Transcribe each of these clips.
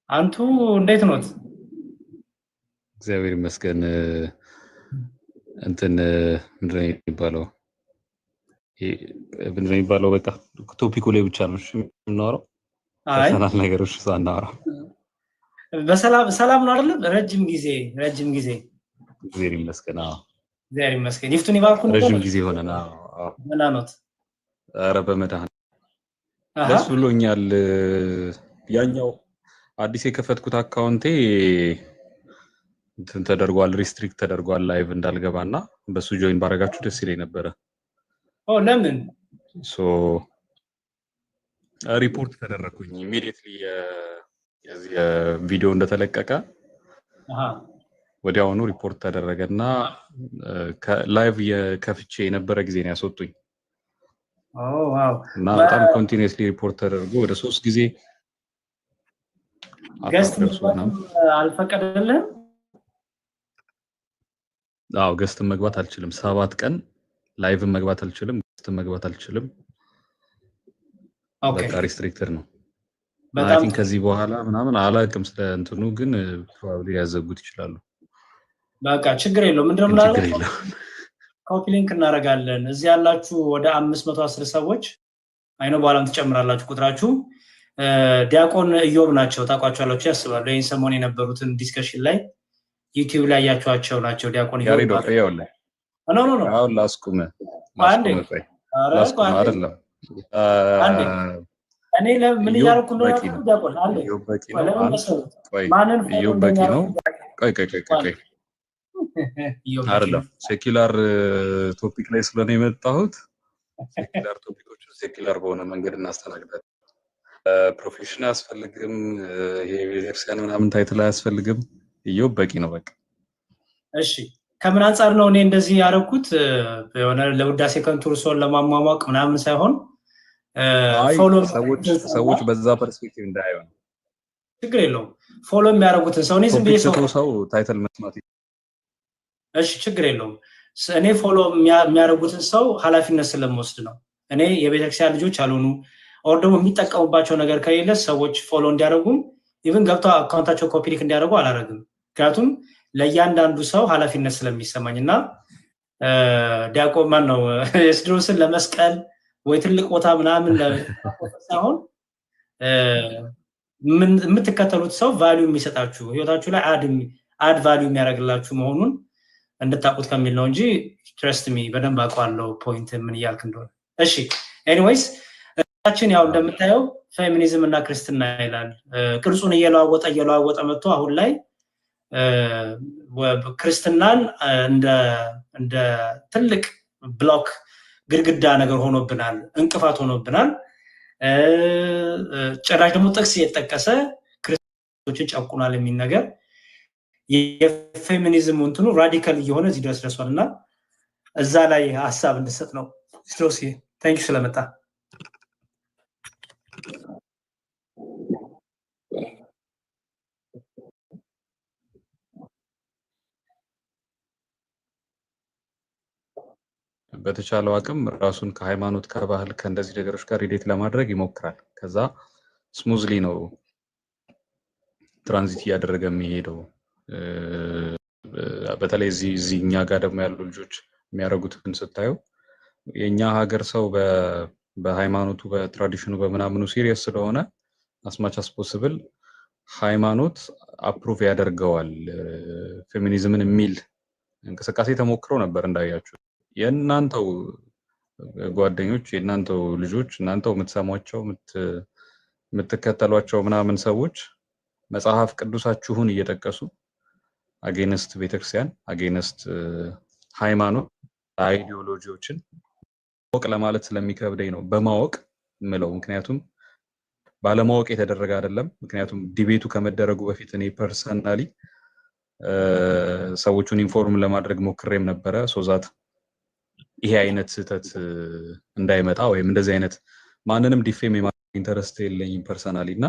አንቱ እንዴት ኖት? እግዚአብሔር ይመስገን። እንትን ምንድን ነው የሚባለው? ምንድን ነው የሚባለው? በቃ ቶፒኩ ላይ ብቻ ነው የምናወራው። አይ ፐርሰናል ነገሮች ሳናወራ ሰላም ነው አይደለም? ረጅም ጊዜ እግዚአብሔር ይመስገን። እግዚአብሔር ይመስገን። ይፍቱን ይባርኩን። ረጅም ጊዜ ሆነና ምን አኖት? ኧረ በመድኃኒዓለም ደስ ብሎኛል። ያኛው አዲስ የከፈትኩት አካውንቴ እንትን ተደርጓል፣ ሪስትሪክት ተደርጓል ላይቭ እንዳልገባና በሱ ጆይን ባረጋችሁ ደስ ይለኝ ነበረ። ለምን? ሪፖርት ተደረኩኝ ኢሚዲየትሊ የዚህ ቪዲዮ እንደተለቀቀ ወዲያውኑ ሪፖርት ተደረገና ላይቭ የከፍቼ የነበረ ጊዜ ነው ያስወጡኝ። ዋው! እና በጣም ኮንቲኒየስሊ ሪፖርት ተደርጎ ወደ 3 ጊዜ ገስት አልፈቀደልህም? አዎ ገስት መግባት አልችልም። 7 ቀን ላይቭ መግባት አልችልም፣ ገስት መግባት አልችልም። በቃ ሪስትሪክትድ ነው። አይ ቲንክ ከዚህ በኋላ ምናምን አላውቅም ስለ እንትኑ፣ ግን ፕሮባብሊ ያዘጉት ይችላሉ። በቃ ችግር የለውም። ምንድነው የምናደርገው? ኮፒ ሊንክ እናደርጋለን። እዚህ ያላችሁ ወደ 510 ሰዎች አይኖ በኋላም ትጨምራላችሁ ቁጥራችሁ። ዲያቆን ኢዮብ ናቸው፣ ታውቋቸዋላችሁ ያስባሉ። ይህን ሰሞን የነበሩትን ዲስከሽን ላይ ዩቲዩብ ላይ ያያችኋቸው ናቸው። ዲያቆን ኢዮብ አሁን ላስቁም አይደለም እኔ ለምን እያደረኩ ነው? ዲያቆን አንዴ ማንን በቂ ነው። ቆይ አይደለም ሴኩላር ቶፒክ ላይ ስለሆነ የመጣሁት ሴኩላር ቶፒኮች ሴኩላር በሆነ መንገድ እናስተናግዳለን። ፕሮፌሽን አያስፈልግም፣ ይሄ ቤተክርስቲያን ምናምን ታይትል አያስፈልግም። ኢዮብ በቂ ነው በቃ። እሺ ከምን አንጻር ነው እኔ እንደዚህ ያደረኩት? የሆነ ለውዳሴ ከንቱ እርሶን ለማሟሟቅ ምናምን ሳይሆን ሰዎች በዛ ፐርስፔክቲቭ እንዳያዩ። ችግር የለውም። ፎሎ የሚያደርጉትን ሰው እኔ ዝም ብዬ ሰው ታይትል መስማት እሺ ችግር የለውም። እኔ ፎሎ የሚያደርጉትን ሰው ኃላፊነት ስለምወስድ ነው። እኔ የቤተክርስቲያን ልጆች አልሆኑ ኦር ደግሞ የሚጠቀሙባቸው ነገር ከሌለ ሰዎች ፎሎ እንዲያደርጉም ኢቭን ገብተው አካውንታቸው ኮፒ ሊንክ እንዲያደርጉ አላደርግም። ምክንያቱም ለእያንዳንዱ ሰው ኃላፊነት ስለሚሰማኝ እና ዲያቆን ማን ነው ኤስድሮስን ለመስቀል ወይ ትልቅ ቦታ ምናምን ሳይሆን የምትከተሉት ሰው ቫልዩ የሚሰጣችሁ ህይወታችሁ ላይ አድ ቫልዩ የሚያደርግላችሁ መሆኑን እንድታውቁት ከሚል ነው እንጂ ትረስት ሚ በደንብ አውቀዋለሁ ፖይንት ምን እያልክ እንደሆነ። እሺ ኤኒዌይስ እታችን ያው እንደምታየው ፌሚኒዝም እና ክርስትና ይላል። ቅርጹን እየለዋወጠ መጥቶ አሁን ላይ ክርስትናን እንደ ትልቅ ብሎክ ግድግዳ ነገር ሆኖብናል፣ እንቅፋት ሆኖብናል። ጭራሽ ደግሞ ጥቅስ እየተጠቀሰ ክርስቲያኖችን ጨቁናል የሚል ነገር የፌሚኒዝም እንትኑ ራዲካል እየሆነ እዚህ ድረስ ደርሷል እና እዛ ላይ ሀሳብ እንድሰጥ ነው። ስትሮሲ ታንክ ዩ ስለመጣ። በተቻለው አቅም ራሱን ከሃይማኖት ከባህል ከእንደዚህ ነገሮች ጋር ሪሌት ለማድረግ ይሞክራል። ከዛ ስሙዝሊ ነው ትራንዚት እያደረገ የሚሄደው። በተለይ እዚህ እኛ ጋር ደግሞ ያሉ ልጆች የሚያደርጉትን ስታዩ የኛ ሀገር ሰው በሃይማኖቱ በትራዲሽኑ በምናምኑ ሲሪየስ ስለሆነ አስማች አስፖስብል ሃይማኖት አፕሩቭ ያደርገዋል ፌሚኒዝምን የሚል እንቅስቃሴ ተሞክሮ ነበር። እንዳያችሁ የእናንተው ጓደኞች የእናንተው ልጆች እናንተው የምትሰሟቸው የምትከተሏቸው ምናምን ሰዎች መጽሐፍ ቅዱሳችሁን እየጠቀሱ አጌንስት ቤተክርስቲያን አጌንስት ሃይማኖት አይዲዮሎጂዎችን ወቅ ለማለት ስለሚከብደኝ ነው በማወቅ ምለው። ምክንያቱም ባለማወቅ የተደረገ አይደለም። ምክንያቱም ዲቤቱ ከመደረጉ በፊት እኔ ፐርሰናሊ ሰዎቹን ኢንፎርም ለማድረግ ሞክሬም ነበረ ሶዛት ይሄ አይነት ስህተት እንዳይመጣ ወይም እንደዚህ አይነት ማንንም ዲፌም የማድረግ ኢንተረስት የለኝም ፐርሰናሊ እና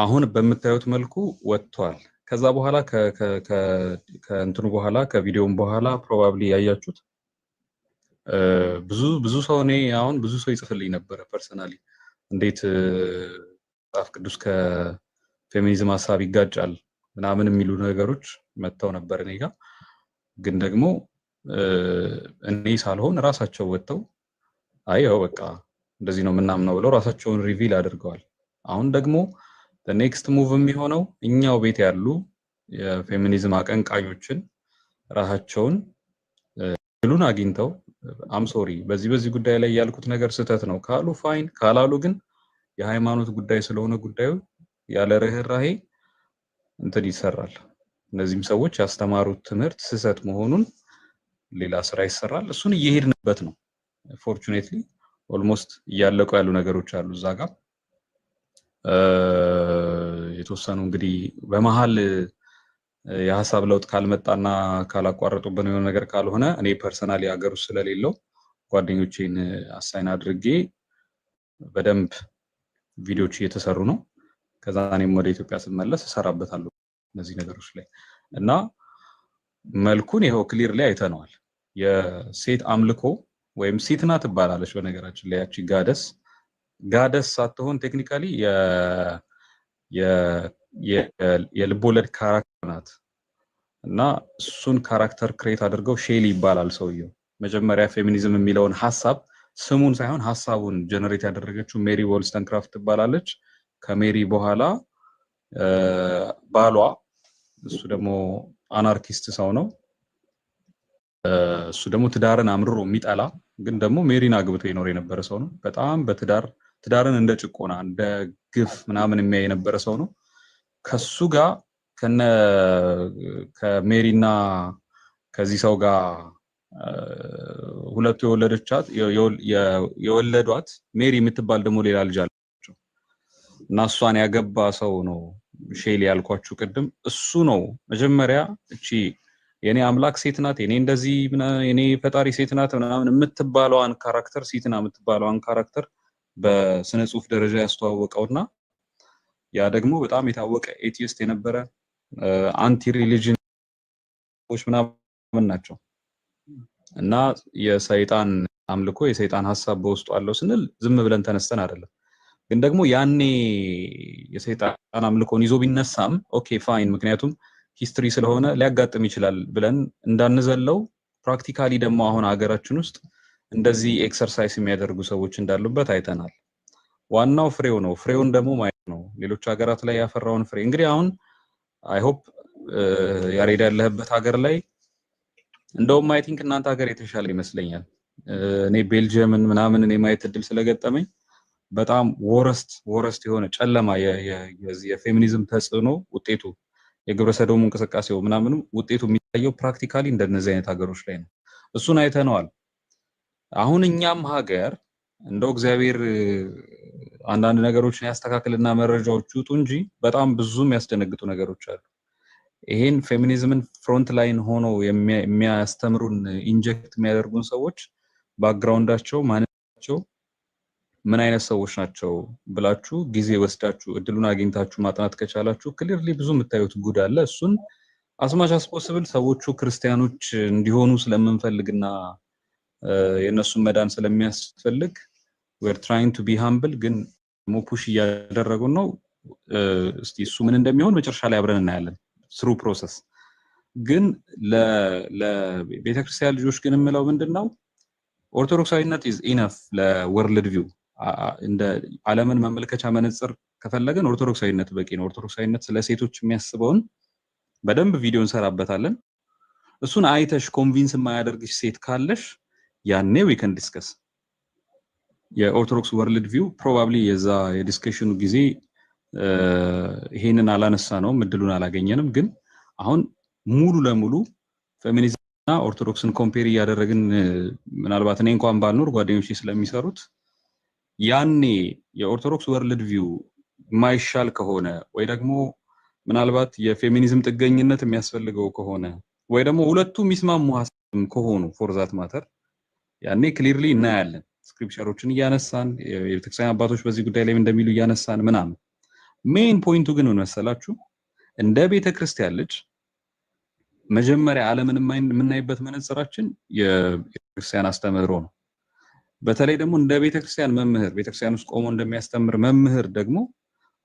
አሁን በምታዩት መልኩ ወጥቷል። ከዛ በኋላ ከእንትኑ በኋላ ከቪዲዮም በኋላ ፕሮባብሊ ያያችሁት ብዙ ሰው እኔ አሁን ብዙ ሰው ይጽፍልኝ ነበረ ፐርሰናሊ እንዴት መጽሐፍ ቅዱስ ፌሚኒዝም ሐሳብ ይጋጫል ምናምን የሚሉ ነገሮች መጥተው ነበር እኔ ጋር። ግን ደግሞ እኔ ሳልሆን ራሳቸው ወጥተው አየው በቃ እንደዚህ ነው ምናምነው ብለው ራሳቸውን ሪቪል አድርገዋል። አሁን ደግሞ ኔክስት ሙቭ የሚሆነው እኛው ቤት ያሉ የፌሚኒዝም አቀንቃኞችን ራሳቸውን ድሉን አግኝተው አም ሶሪ በዚህ ጉዳይ ላይ ያልኩት ነገር ስህተት ነው ካሉ ፋይን፣ ካላሉ ግን የሃይማኖት ጉዳይ ስለሆነ ጉዳዩ ያለ ርህራሄ እንትን ይሰራል። እነዚህም ሰዎች ያስተማሩት ትምህርት ስህተት መሆኑን ሌላ ስራ ይሰራል። እሱን እየሄድንበት ነው። ፎርቹኔትሊ ኦልሞስት እያለቁ ያሉ ነገሮች አሉ እዛ ጋር የተወሰኑ እንግዲህ በመሃል የሐሳብ ለውጥ ካልመጣና ካላቋረጡብን የሆነ ነገር ካልሆነ እኔ ፐርሰናሊ ሀገር ውስጥ ስለሌለው ጓደኞቼን አሳይን አድርጌ በደንብ ቪዲዮዎች እየተሰሩ ነው። ከዛ እኔም ወደ ኢትዮጵያ ስመለስ እሰራበታለሁ እነዚህ ነገሮች ላይ እና መልኩን ይሄው ክሊር ላይ አይተነዋል። የሴት አምልኮ ወይም ሲትና ትባላለች በነገራችን ላይ ያቺ ጋደስ ሳትሆን ቴክኒካሊ የልቦለድ ካራክተር ናት እና እሱን ካራክተር ክሬት አድርገው ሼሊ ይባላል ሰውየው። መጀመሪያ ፌሚኒዝም የሚለውን ሐሳብ ስሙን ሳይሆን ሐሳቡን ጀነሬት ያደረገችው ሜሪ ወልስተንክራፍት ትባላለች። ከሜሪ በኋላ ባሏ እሱ ደግሞ አናርኪስት ሰው ነው። እሱ ደግሞ ትዳርን አምርሮ የሚጠላ ግን ደግሞ ሜሪን አግብቶ ይኖር የነበረ ሰው ነው። በጣም ትዳርን እንደ ጭቆና እንደ ግፍ ምናምን የሚያይ የነበረ ሰው ነው። ከሱ ጋር ከሜሪና ከዚህ ሰው ጋር ሁለቱ የወለዷት ሜሪ የምትባል ደግሞ ሌላ ልጅ አለችው እና እሷን ያገባ ሰው ነው ሼሊ ያልኳችሁ ቅድም። እሱ ነው መጀመሪያ እቺ የኔ አምላክ ሴት ናት፣ የኔ ፈጣሪ ሴት ናት ምናምን የምትባለዋን ካራክተር ሲትና የምትባለዋን ካራክተር በስነ ጽሁፍ ደረጃ ያስተዋወቀውና ያ ደግሞ በጣም የታወቀ ኤቲስት የነበረ አንቲ ሪሊጅን ምናምን ናቸው እና የሰይጣን አምልኮ የሰይጣን ሐሳብ በውስጡ አለው ስንል ዝም ብለን ተነስተን አይደለም። ግን ደግሞ ያኔ የሰይጣን አምልኮን ይዞ ቢነሳም ኦኬ ፋይን፣ ምክንያቱም ሂስትሪ ስለሆነ ሊያጋጥም ይችላል ብለን እንዳንዘለው ፕራክቲካሊ ደግሞ አሁን ሀገራችን ውስጥ እንደዚህ ኤክሰርሳይዝ የሚያደርጉ ሰዎች እንዳሉበት አይተናል። ዋናው ፍሬው ነው። ፍሬውን ደግሞ ማየት ነው። ሌሎች ሀገራት ላይ ያፈራውን ፍሬ እንግዲህ አሁን አይ ሆፕ ያሬድ ያለህበት ሀገር ላይ እንደውም አይ ቲንክ እናንተ ሀገር የተሻለ ይመስለኛል። እኔ ቤልጂየምን ምናምን እኔ ማየት እድል ስለገጠመኝ በጣም ወረስት የሆነ ጨለማ የፌሚኒዝም ተጽዕኖ ውጤቱ የግብረ ሰዶም እንቅስቃሴው ምናምን ውጤቱ የሚታየው ፕራክቲካሊ እንደነዚህ አይነት ሀገሮች ላይ ነው። እሱን አይተነዋል። አሁን እኛም ሀገር እንደው እግዚአብሔር አንዳንድ ነገሮችን ያስተካክልና መረጃዎች ይውጡ እንጂ በጣም ብዙ የሚያስደነግጡ ነገሮች አሉ። ይሄን ፌሚኒዝምን ፍሮንት ላይን ሆኖ የሚያስተምሩን ኢንጀክት የሚያደርጉን ሰዎች ባክግራውንዳቸው ማንነታቸው ምን አይነት ሰዎች ናቸው ብላችሁ ጊዜ ወስዳችሁ እድሉን አግኝታችሁ ማጥናት ከቻላችሁ ክሊርሊ ብዙ የምታዩት ጉድ አለ። እሱን አስማች አስፖስብል ሰዎቹ ክርስቲያኖች እንዲሆኑ ስለምንፈልግና የነሱን መዳን ስለሚያስፈልግ we're trying to be humble ግን ሞፑሽ እያደረጉን ነው። እስቲ እሱ ምን እንደሚሆን መጨረሻ ላይ አብረን እናያለን through process። ግን ለቤተክርስቲያን ልጆች ግን የምለው ምንድነው ኦርቶዶክሳዊነት is enough ለወርልድ ቪው እንደ ዓለምን መመልከቻ መነጽር ከፈለገን ኦርቶዶክሳዊነት በቂ ነው። ኦርቶዶክሳዊነት ስለ ሴቶች የሚያስበውን በደንብ ቪዲዮ እንሰራበታለን። እሱን አይተሽ ኮንቪንስ የማያደርግሽ ሴት ካለሽ ያኔ we can discuss። የኦርቶዶክስ ወርልድ ቪው ፕሮባብሊ የዛ የዲስከሽኑ ጊዜ ይሄንን አላነሳ ነው እድሉን አላገኘንም። ግን አሁን ሙሉ ለሙሉ ፌሚኒዝምና ኦርቶዶክስን ኮምፔር እያደረግን ምናልባት እኔ እንኳን ባልኖር ጓደኞቼ ስለሚሰሩት ያኔ የኦርቶዶክስ ወርልድ ቪው ማይሻል ከሆነ ወይ ደግሞ ምናልባት የፌሚኒዝም ጥገኝነት የሚያስፈልገው ከሆነ ወይ ደግሞ ሁለቱ የሚስማሙ ሐሳብ ከሆኑ ፎር ዛት ማተር ያኔ ክሊርሊ እናያለን። ስክሪፕቸሮችን እያነሳን የቤተክርስቲያን አባቶች በዚህ ጉዳይ ላይ እንደሚሉ እያነሳን ምናምን። ሜን ፖይንቱ ግን ምን መሰላችሁ? እንደ ቤተክርስቲያን ልጅ መጀመሪያ ዓለምን የምናይበት መነጽራችን የቤተክርስቲያን አስተምህሮ ነው። በተለይ ደግሞ እንደ ቤተክርስቲያን መምህር ቤተክርስቲያን ውስጥ ቆሞ እንደሚያስተምር መምህር ደግሞ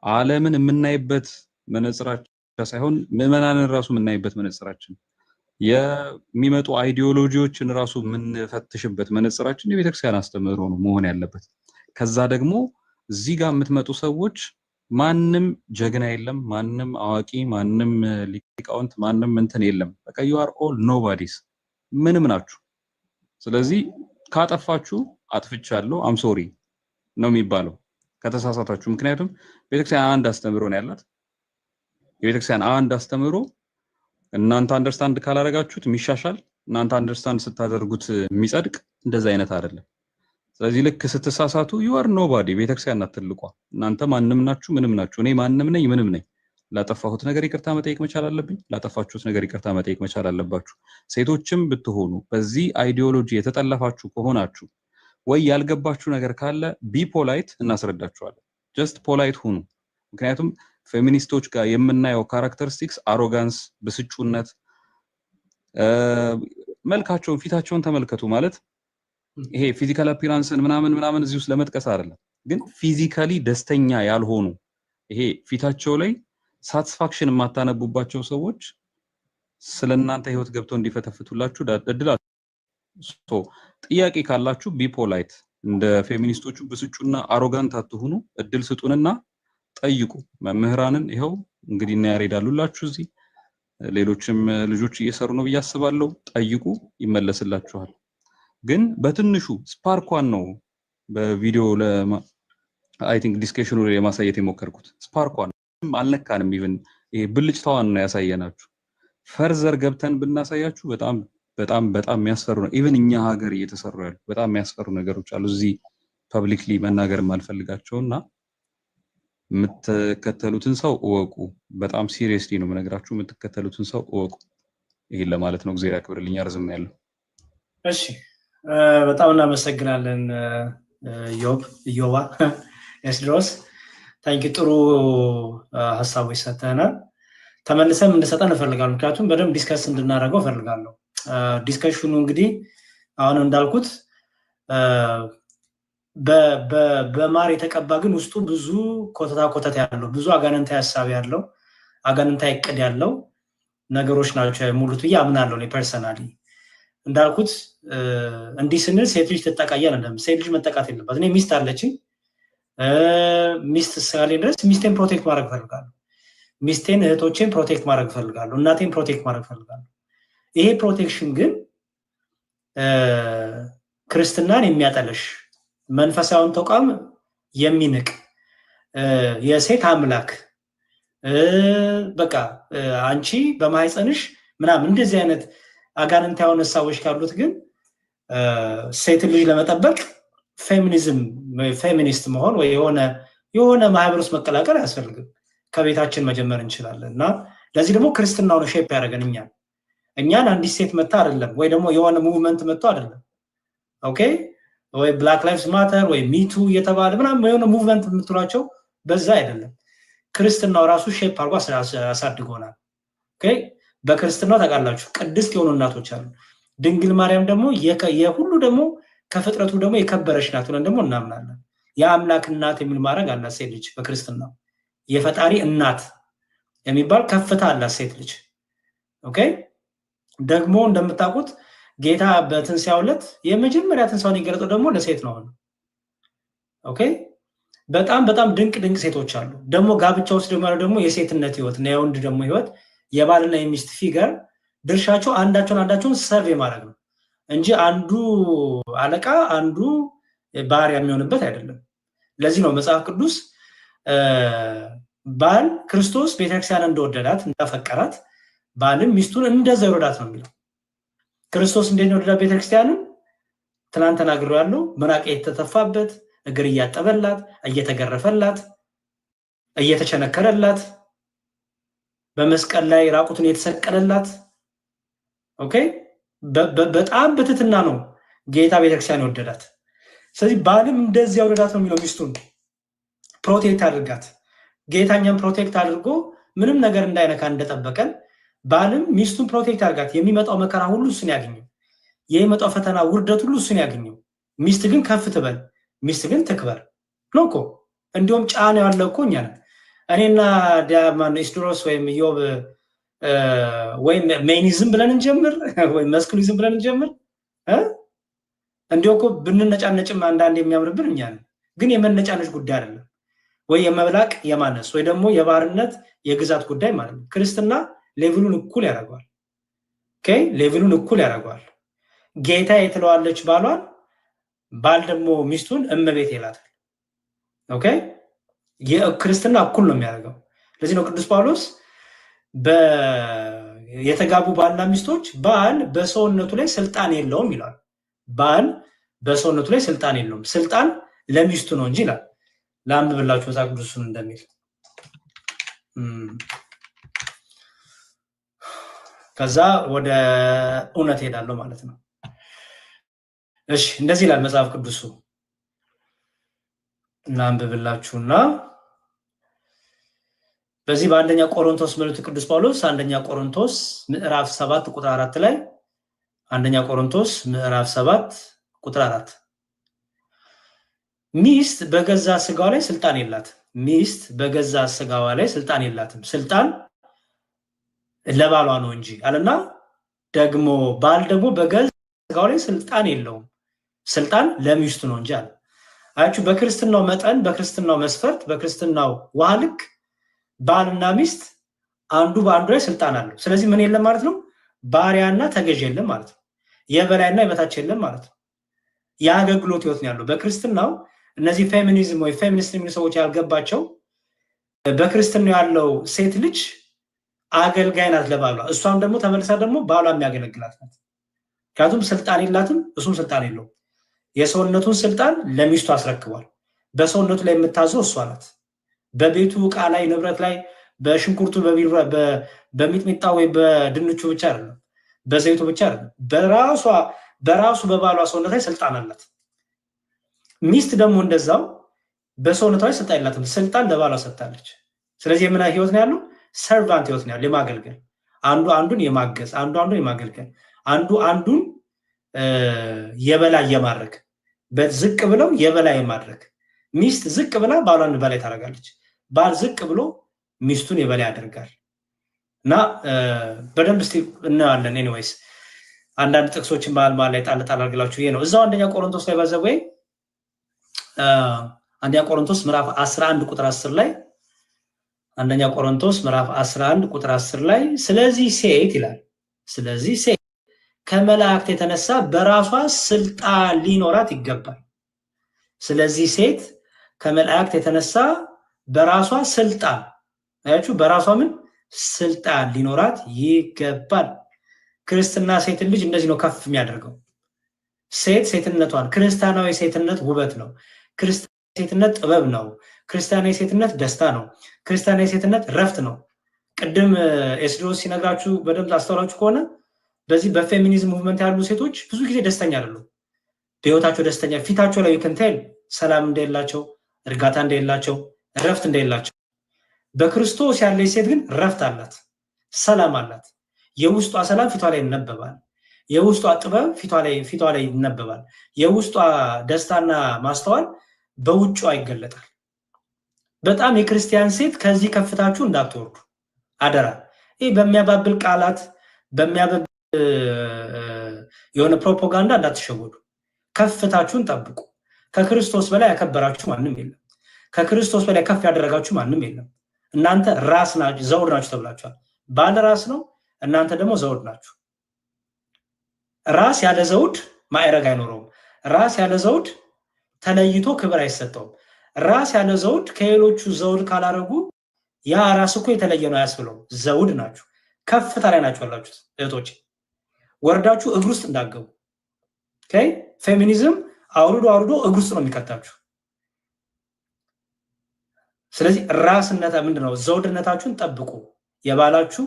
ዓለምን የምናይበት መነጽራችን ሳይሆን ምዕመናንን ራሱ የምናይበት መነጽራችን የሚመጡ አይዲዮሎጂዎችን ራሱ የምንፈትሽበት መነጽራችን የቤተክርስቲያን አስተምህሮ ነው መሆን ያለበት። ከዛ ደግሞ እዚህ ጋር የምትመጡ ሰዎች ማንም ጀግና የለም፣ ማንም አዋቂ፣ ማንም ሊቃውንት፣ ማንም እንትን የለም። በቃ you are all nobodies ምንም ናችሁ። ስለዚህ ካጠፋችሁ አጥፍቻለሁ አም ሶሪ ነው የሚባለው ከተሳሳታችሁ። ምክንያቱም ቤተክርስቲያን አንድ አስተምህሮ ነው ያላት። የቤተክርስቲያን አንድ አስተምህሮ እናንተ አንደርስታንድ ካላደረጋችሁት የሚሻሻል፣ እናንተ አንደርስታንድ ስታደርጉት የሚጸድቅ እንደዛ አይነት አይደለም። ስለዚህ ልክ ስትሳሳቱ you are nobody ቤተክርስቲያን ናት ትልቋ። እናንተ ማንም ናችሁ ምንም ናችሁ። እኔ ማንም ነኝ ምንም ነኝ። ላጠፋሁት ነገር ይቅርታ መጠየቅ መቻል አለብኝ፣ ላጠፋችሁት ነገር ይቅርታ መጠየቅ መቻል አለባችሁ። ሴቶችም ብትሆኑ በዚህ አይዲዮሎጂ የተጠለፋችሁ ከሆናችሁ ወይ ያልገባችሁ ነገር ካለ ቢ ፖላይት እናስረዳችኋለን። ጀስት ፖላይት ሁኑ። ምክንያቱም ፌሚኒስቶች ጋር የምናየው ካራክተሪስቲክስ አሮጋንስ፣ ብስጩነት፣ መልካቸውን ፊታቸውን ተመልከቱ። ማለት ይሄ ፊዚካል አፒራንስን ምናምን እዚህ ውስጥ ለመጥቀስ አይደለም፣ ግን ፊዚካሊ ደስተኛ ያልሆኑ ይሄ ፊታቸው ላይ ሳቲስፋክሽን የማታነቡባቸው ሰዎች ስለናንተ ህይወት ገብተው እንዲፈተፍቱላችሁ እድል ጥያቄ ካላችሁ ቢፖላይት እንደ ፌሚኒስቶቹ ብስጩና አሮጋንት አትሁኑ። እድል ስጡንና ጠይቁ። መምህራንን ይሄው እንግዲህ እና ያሬዳሉላችሁ እዚህ ሌሎችም ልጆች እየሰሩ ነው ብያስባለሁ። ጠይቁ ይመለስላችኋል። ግን በትንሹ ስፓርኳን ነው በቪዲዮ አይ ቲንክ ዲስከሽኑ ላይ ማሳየት የሞከርኩት። ስፓርኳን አልነካንም። ኢቭን ይሄ ብልጭታዋን ነው ያሳየናችሁ። ፈርዘር ገብተን ብናሳያችሁ በጣም በጣም በጣም የሚያስፈሩ ነው። ኢቭን እኛ ሀገር እየተሰሩ ያሉ በጣም የሚያስፈሩ ነገሮች አሉ። እዚህ ፐብሊክሊ መናገር ማልፈልጋቸውና የምትከተሉትን ሰው እወቁ። በጣም ሲሪየስሊ ነው የምነግራችሁ። የምትከተሉትን ሰው እወቁ። ይሄን ለማለት ነው። እግዚአብሔር ያክብርልኝ። አርዝም ያለው። እሺ፣ በጣም እናመሰግናለን ዮባ ኤስድሮስ። ታንኪ ጥሩ ሐሳቦች ሰጥተናል። ተመልሰን እንድሰጠን እፈልጋለሁ። ምክንያቱም በደንብ ዲስከስ እንድናደርገው እፈልጋለሁ። ዲስከሽኑ እንግዲህ አሁን እንዳልኩት በማር የተቀባ ግን ውስጡ ብዙ ኮተት ያለው ብዙ አጋንንታዊ ሐሳብ ያለው አጋንንታዊ እቅድ ያለው ነገሮች ናቸው ሙሉት ብዬ አምናለሁ። እኔ ፐርሰናሊ እንዳልኩት እንዲህ ስንል ሴት ልጅ ትጠቃያል እንደም ሴት ልጅ መጠቃት የለባት። እኔ ሚስት አለችኝ። ሚስት እስካለኝ ድረስ ሚስቴን ፕሮቴክት ማድረግ እፈልጋለሁ። ሚስቴን እህቶቼን ፕሮቴክት ማድረግ እፈልጋለሁ። እናቴን ፕሮቴክት ማድረግ እፈልጋለሁ። ይሄ ፕሮቴክሽን ግን ክርስትናን የሚያጠለሽ መንፈሳዊውን ተቋም የሚንቅ የሴት አምላክ በቃ አንቺ በማህፀንሽ ምናምን እንደዚህ አይነት አጋንንታዊ ሐሳቦች ካሉት ግን ሴት ልጅ ለመጠበቅ ፌሚኒስት መሆን ወይ የሆነ ማህበር ውስጥ መቀላቀል አያስፈልግም። ከቤታችን መጀመር እንችላለን። እና ለዚህ ደግሞ ክርስትናው ነው ሼፕ ያደረገን እኛን አንዲት ሴት መጣ አይደለም፣ ወይ ደግሞ የሆነ ሙቭመንት መጥቶ አይደለም። ኦኬ ወይ ብላክ ላይቭስ ማተር ወይ ሚቱ እየተባለ ምናምን የሆነ ሙቭመንት የምትሏቸው በዛ አይደለም። ክርስትናው ራሱ ሼፕ አድርጎ አሳድጎናል። ኦኬ በክርስትናው ታውቃላችሁ ቅድስት የሆኑ እናቶች አሉ። ድንግል ማርያም ደግሞ የሁሉ ደግሞ ከፍጥረቱ ደግሞ የከበረች ናት ብለን ደግሞ እናምናለን። የአምላክ እናት የሚል ማድረግ አላት ሴት ልጅ በክርስትና። የፈጣሪ እናት የሚባል ከፍታ አላት ሴት ልጅ። ኦኬ ደግሞ እንደምታውቁት ጌታ በትንሣኤው ዕለት የመጀመሪያ ትንሣኤውን የገለጠው ደግሞ ለሴት ነው። ኦኬ በጣም ድንቅ ሴቶች አሉ። ደግሞ ጋብቻ ውስጥ ደግሞ የሴትነት ህይወት እና የወንድ ደግሞ ህይወት የባልና የሚስት ፊገር ድርሻቸው አንዳቸውን ሰርቭ ማድረግ ነው እንጂ አንዱ አለቃ አንዱ ባሪያ የሚሆንበት አይደለም። ለዚህ ነው መጽሐፍ ቅዱስ ባል ክርስቶስ ቤተክርስቲያን እንደወደዳት እንዳፈቀራት ባልም ሚስቱን እንደዚያው ይወዳት ነው የሚለው። ክርስቶስ እንዴት ነው ወደዳት ቤተክርስቲያንን? ትናንት ተናግሬያለሁ። ምራቅ የተተፋበት፣ እግር እያጠበላት፣ እየተገረፈላት፣ እየተቸነከረላት፣ በመስቀል ላይ ራቁቱን የተሰቀለላት። ኦኬ በጣም በትህትና ነው ጌታ ቤተክርስቲያን ይወደዳት። ስለዚህ ባልም እንደዚያው ይወዳት ነው የሚለው። ሚስቱን ፕሮቴክት አድርጋት። ጌታኛም ፕሮቴክት አድርጎ ምንም ነገር እንዳይነካ እንደጠበቀን ባልም ሚስቱን ፕሮቴክት አድርጋት። የሚመጣው መከራ ሁሉ እሱን ያገኘው፣ የሚመጣው ፈተና ውርደት ሁሉ እሱን ያገኘው። ሚስት ግን ከፍ ትበል፣ ሚስት ግን ትክበር ነው እኮ። እንዲሁም ጫና ያለው እኮ እኛ ነን። እኔና ዲያማን ኢስድሮስ ወይም ኢዮብ ወይም ሜኒዝም ብለን እንጀምር ወይም መስኩሊዝም ብለን እንጀምር እንዲያውቁ ብንነጫነጭም አንዳንድ የሚያምርብን እኛ ነን። ግን የመነጫነጭ ጉዳይ አይደለም ወይ የመብላቅ የማነስ ወይ ደግሞ የባርነት የግዛት ጉዳይ ማለት ነው። ክርስትና ሌቭሉን እኩል ያደርገዋል። ኦኬ ሌቭሉን እኩል ያደርገዋል። ጌታ የትለዋለች ባሏን፣ ባል ደግሞ ሚስቱን እመቤት ይላታል። ኦኬ የክርስትና እኩል ነው የሚያደርገው። ለዚህ ነው ቅዱስ ጳውሎስ የተጋቡ ባልና ሚስቶች ባል በሰውነቱ ላይ ስልጣን የለውም ይላል። ባል በሰውነቱ ላይ ስልጣን የለውም፣ ስልጣን ለሚስቱ ነው እንጂ ይላል። ለአንብብላችሁ መጽሐፍ ቅዱስን እንደሚል ከዛ ወደ እውነት ሄዳለሁ ማለት ነው። እሺ እንደዚህ ይላል መጽሐፍ ቅዱሱ። እናንብብላችሁና በዚህ በአንደኛ ቆሮንቶስ መልእክት ቅዱስ ጳውሎስ አንደኛ ቆሮንቶስ ምዕራፍ 7 ቁጥር 4 ላይ አንደኛ ቆሮንቶስ ምዕራፍ 7 ቁጥር 4 ሚስት በገዛ ስጋዋ ላይ ስልጣን የላትም። ሚስት በገዛ ስጋዋ ላይ ስልጣን የላትም፣ ስልጣን ለባሏ ነው እንጂ አለና ደግሞ ባል ደግሞ በገዛ ስጋው ላይ ስልጣን የለውም፣ ስልጣን ለሚስቱ ነው እንጂ አለ። አያችሁ በክርስትናው መጠን፣ በክርስትናው መስፈርት፣ በክርስትናው ውሃ ልክ ባልና ሚስት አንዱ በአንዱ ላይ ስልጣን አለው። ስለዚህ ምን የለም ማለት ነው? ባሪያና ተገዥ የለም ማለት ነው። የበላይና የበታች የለም ማለት ነው። የአገልግሎት ህይወት ነው ያለው በክርስትናው። እነዚህ ፌሚኒዝም ወይ ፌሚኒስት የሚሉ ሰዎች ያልገባቸው በክርስትናው ያለው ሴት ልጅ አገልጋይ ናት ለባሏ፣ እሷም ደግሞ ተመልሳ ደግሞ ባሏ የሚያገለግላት ናት። ምክንያቱም ስልጣን የላትም፣ እሱም ስልጣን የለውም። የሰውነቱን ስልጣን ለሚስቱ አስረክቧል። በሰውነቱ ላይ የምታዘው እሷ ናት። በቤቱ ዕቃ ላይ ንብረት ላይ በሽንኩርቱ በሚጥሚጣ ወይ በድንቹ ብቻ አይደለም፣ በዘይቱ ብቻ አይደለም፣ በራሱ በባሏ ሰውነት ላይ ስልጣን አላት። ሚስት ደግሞ እንደዛው በሰውነቷ ላይ ስልጣን የላትም፣ ስልጣን ለባሏ ሰጥታለች። ስለዚህ የምን ህይወት ነው ያለው? ሰርቫንት ህይወት ነው ያለው። የማገልገል አንዱ አንዱን የማገዝ አንዱ አንዱን የማገልገል አንዱ አንዱን የበላይ የማድረግ በዝቅ ብለው የበላይ የማድረግ ሚስት ዝቅ ብላ ባሏን በላይ ታደርጋለች። ባል ዝቅ ብሎ ሚስቱን የበላይ ያደርጋል። እና በደንብ እስቲ እናያለን። ኤኒዌይስ አንዳንድ ጥቅሶችን መሀል ላይ ጣል አድርግላችሁ ይሄ ነው። እዛው አንደኛ ቆሮንቶስ ላይ ባዘወይ አንደኛ ቆሮንቶስ ምዕራፍ 11 ቁጥር 10 ላይ አንደኛ ቆሮንቶስ ምዕራፍ 11 ቁጥር 10 ላይ ስለዚህ ሴት ይላል፣ ስለዚህ ሴት ከመላእክት የተነሳ በራሷ ስልጣን ሊኖራት ይገባል። ስለዚህ ሴት ከመላእክት የተነሳ በራሷ ስልጣን አያችሁ፣ በራሷ ምን ስልጣን ሊኖራት ይገባል። ክርስትና ሴትን ልጅ እንደዚህ ነው ከፍ የሚያደርገው። ሴት ሴትነቷን፣ ክርስቲያናዊ ሴትነት ውበት ነው። ክርስቲያናዊ ሴትነት ጥበብ ነው። ክርስቲያናዊ ሴትነት ደስታ ነው። ክርስቲያናዊ ሴትነት ረፍት ነው። ቅድም ኤስድሮስ ሲነግራችሁ በደንብ አስተውላችሁ ከሆነ በዚህ በፌሚኒዝም ሙቭመንት ያሉ ሴቶች ብዙ ጊዜ ደስተኛ አይደሉም። በህይወታቸው ደስተኛ ፊታቸው ላይ ይከንታል ሰላም እንደሌላቸው፣ እርጋታ እንደሌላቸው፣ ረፍት እንደሌላቸው። በክርስቶስ ያለች ሴት ግን ረፍት አላት፣ ሰላም አላት። የውስጧ ሰላም ፊቷ ላይ ይነበባል። የውስጧ ጥበብ ፊቷ ላይ ይነበባል። የውስጧ ደስታና ማስተዋል በውጭዋ ይገለጣል። በጣም የክርስቲያን ሴት ከዚህ ከፍታችሁ እንዳትወርዱ አደራ። ይህ በሚያባብል ቃላት በሚያባብል የሆነ ፕሮፓጋንዳ እንዳትሸወዱ። ከፍታችሁን ጠብቁ። ከክርስቶስ በላይ ያከበራችሁ ማንም የለም። ከክርስቶስ በላይ ከፍ ያደረጋችሁ ማንም የለም። እናንተ ራስ ናችሁ፣ ዘውድ ናችሁ ተብላችኋል። ባለ ራስ ነው፣ እናንተ ደግሞ ዘውድ ናችሁ። ራስ ያለ ዘውድ ማዕረግ አይኖረውም። ራስ ያለ ዘውድ ተለይቶ ክብር አይሰጠውም። ራስ ያለ ዘውድ ከሌሎቹ ዘውድ ካላረጉ ያ ራስ እኮ የተለየ ነው አያስብለው። ዘውድ ናችሁ፣ ከፍታ ላይ ናችሁ ያላችሁት እህቶች። ወርዳችሁ እግር ውስጥ እንዳገቡ። ኦኬ ፌሚኒዝም አውርዶ እግር ውስጥ ነው የሚከታችሁ። ስለዚህ ራስነት ምንድነው? ዘውድነታችሁን ጠብቁ። የባላችሁ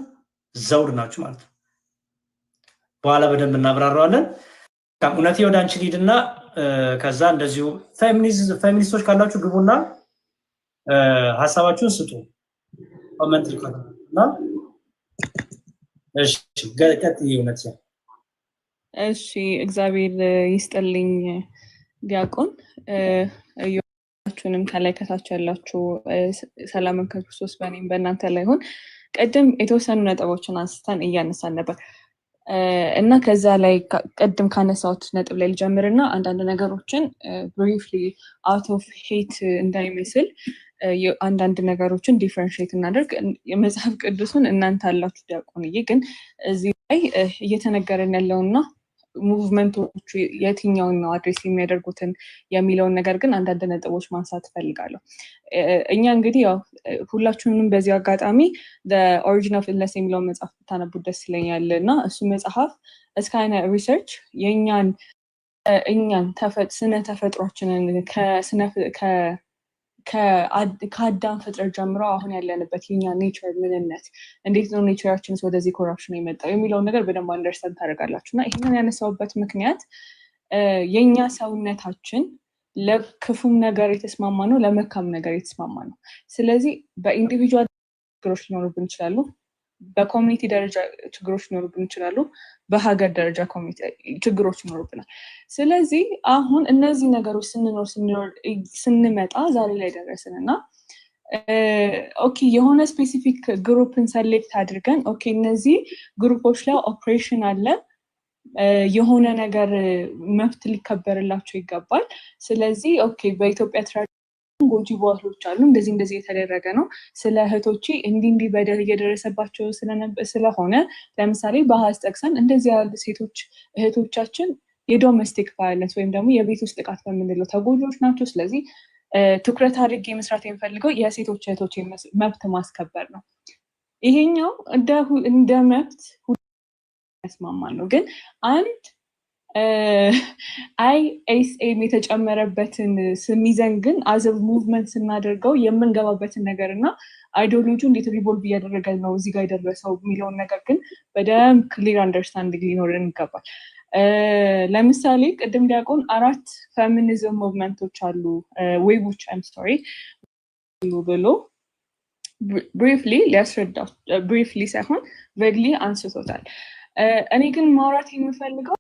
ዘውድ ናችሁ ማለት ነው። በኋላ በደንብ እናብራራዋለን። እውነቴ ወደ አንቺ ሊድና ከዛ እንደዚሁ ፌሚኒስቶች ካላችሁ ግቡና ሀሳባችሁን ስጡ። ኮሜንት ልከና እሺ ገቀጥ ይሁንት። እሺ እግዚአብሔር ይስጥልኝ ዲያቆን ሁላችሁንም ከላይ ከታች ያላችሁ ሰላም ከክርስቶስ በእኔም በእናንተ ላይ ይሁን። ቅድም የተወሰኑ ነጥቦችን አንስተን እያነሳን ነበር እና ከዛ ላይ ቅድም ካነሳሁት ነጥብ ላይ ልጀምርና አንዳንድ ነገሮችን ብሪፍሊ አውት ኦፍ ሄት እንዳይመስል አንዳንድ ነገሮችን ዲፈረንሺየት እናደርግ። የመጽሐፍ ቅዱሱን እናንተ አላችሁ ዲያቆንዬ፣ ግን እዚህ ላይ እየተነገረን ያለውና ሙቭመንቶቹ የትኛውን ነው አድሬስ የሚያደርጉትን የሚለውን ነገር ግን አንዳንድ ነጥቦች ማንሳት እፈልጋለሁ። እኛ እንግዲህ ያው ሁላችሁንም በዚህ አጋጣሚ ኦሪጂን ኦፍ ኢልነስ የሚለውን መጽሐፍ ብታነቡት ደስ ይለኛል እና እሱ መጽሐፍ እስካይነ ሪሰርች የእኛን ስነ ተፈጥሯችንን ከአዳም ፍጥረት ጀምሮ አሁን ያለንበት የኛ ኔቸር ምንነት እንዴት ነው ኔቸራችንስ ወደዚህ ኮራፕሽን የመጣው የሚለውን ነገር በደንብ አንደርስታንድ ታደርጋላችሁ። እና ይህንን ያነሳውበት ምክንያት የኛ ሰውነታችን ለክፉም ነገር የተስማማ ነው፣ ለመልካም ነገር የተስማማ ነው። ስለዚህ በኢንዲቪጁዋል ችግሮች ሊኖሩብን ይችላሉ፣ በኮሚኒቲ ደረጃ ችግሮች ሊኖሩብን ይችላሉ፣ በሀገር ደረጃ ችግሮች ይኖሩብናል። ስለዚህ አሁን እነዚህ ነገሮች ስንመጣ ዛሬ ላይ ደረስን እና ኦኬ የሆነ ስፔሲፊክ ግሩፕን ሰሌክት አድርገን ኦኬ እነዚህ ግሩፖች ላይ ኦፕሬሽን አለ፣ የሆነ ነገር መብት ሊከበርላቸው ይገባል። ስለዚህ ኦኬ በኢትዮጵያ ጎጂ ባህሎች አሉ፣ እንደዚህ የተደረገ ነው፣ ስለ እህቶቼ እንዲህ በደል እየደረሰባቸው ስለሆነ ለምሳሌ በአሃዝ ጠቅሰን እንደዚህ ያሉ ሴቶች እህቶቻችን የዶሜስቲክ ቫዮለንስ ወይም ደግሞ የቤት ውስጥ ጥቃት በምንለው ተጎጂዎች ናቸው። ስለዚህ ትኩረት አድርጌ መስራት የሚፈልገው የሴቶች እህቶች መብት ማስከበር ነው። ይሄኛው እንደ መብት ያስማማል ነው። ግን አንድ ISM የተጨመረበትን ስም ይዘን ግን አዘብ ሙቭመንት ስናደርገው የምንገባበትን ነገር እና አይዲዮሎጂ እንዴት ሪቮልቭ እያደረገ ነው እዚህ ጋር የደረሰው የሚለውን ነገር ግን በደንብ ክሊር አንደርስታንዲንግ ሊኖረን ይገባል። ለምሳሌ ቅድም ዲያቆን 4 ፌሚኒዝም ሙቭመንቶች አሉ ዌቦች ብሎ ብሪፍሊ ሊያስረዳው ብሪፍሊ ሳይሆን ቬግሊ አንስቶታል። እኔ ግን ማውራት የምፈልገው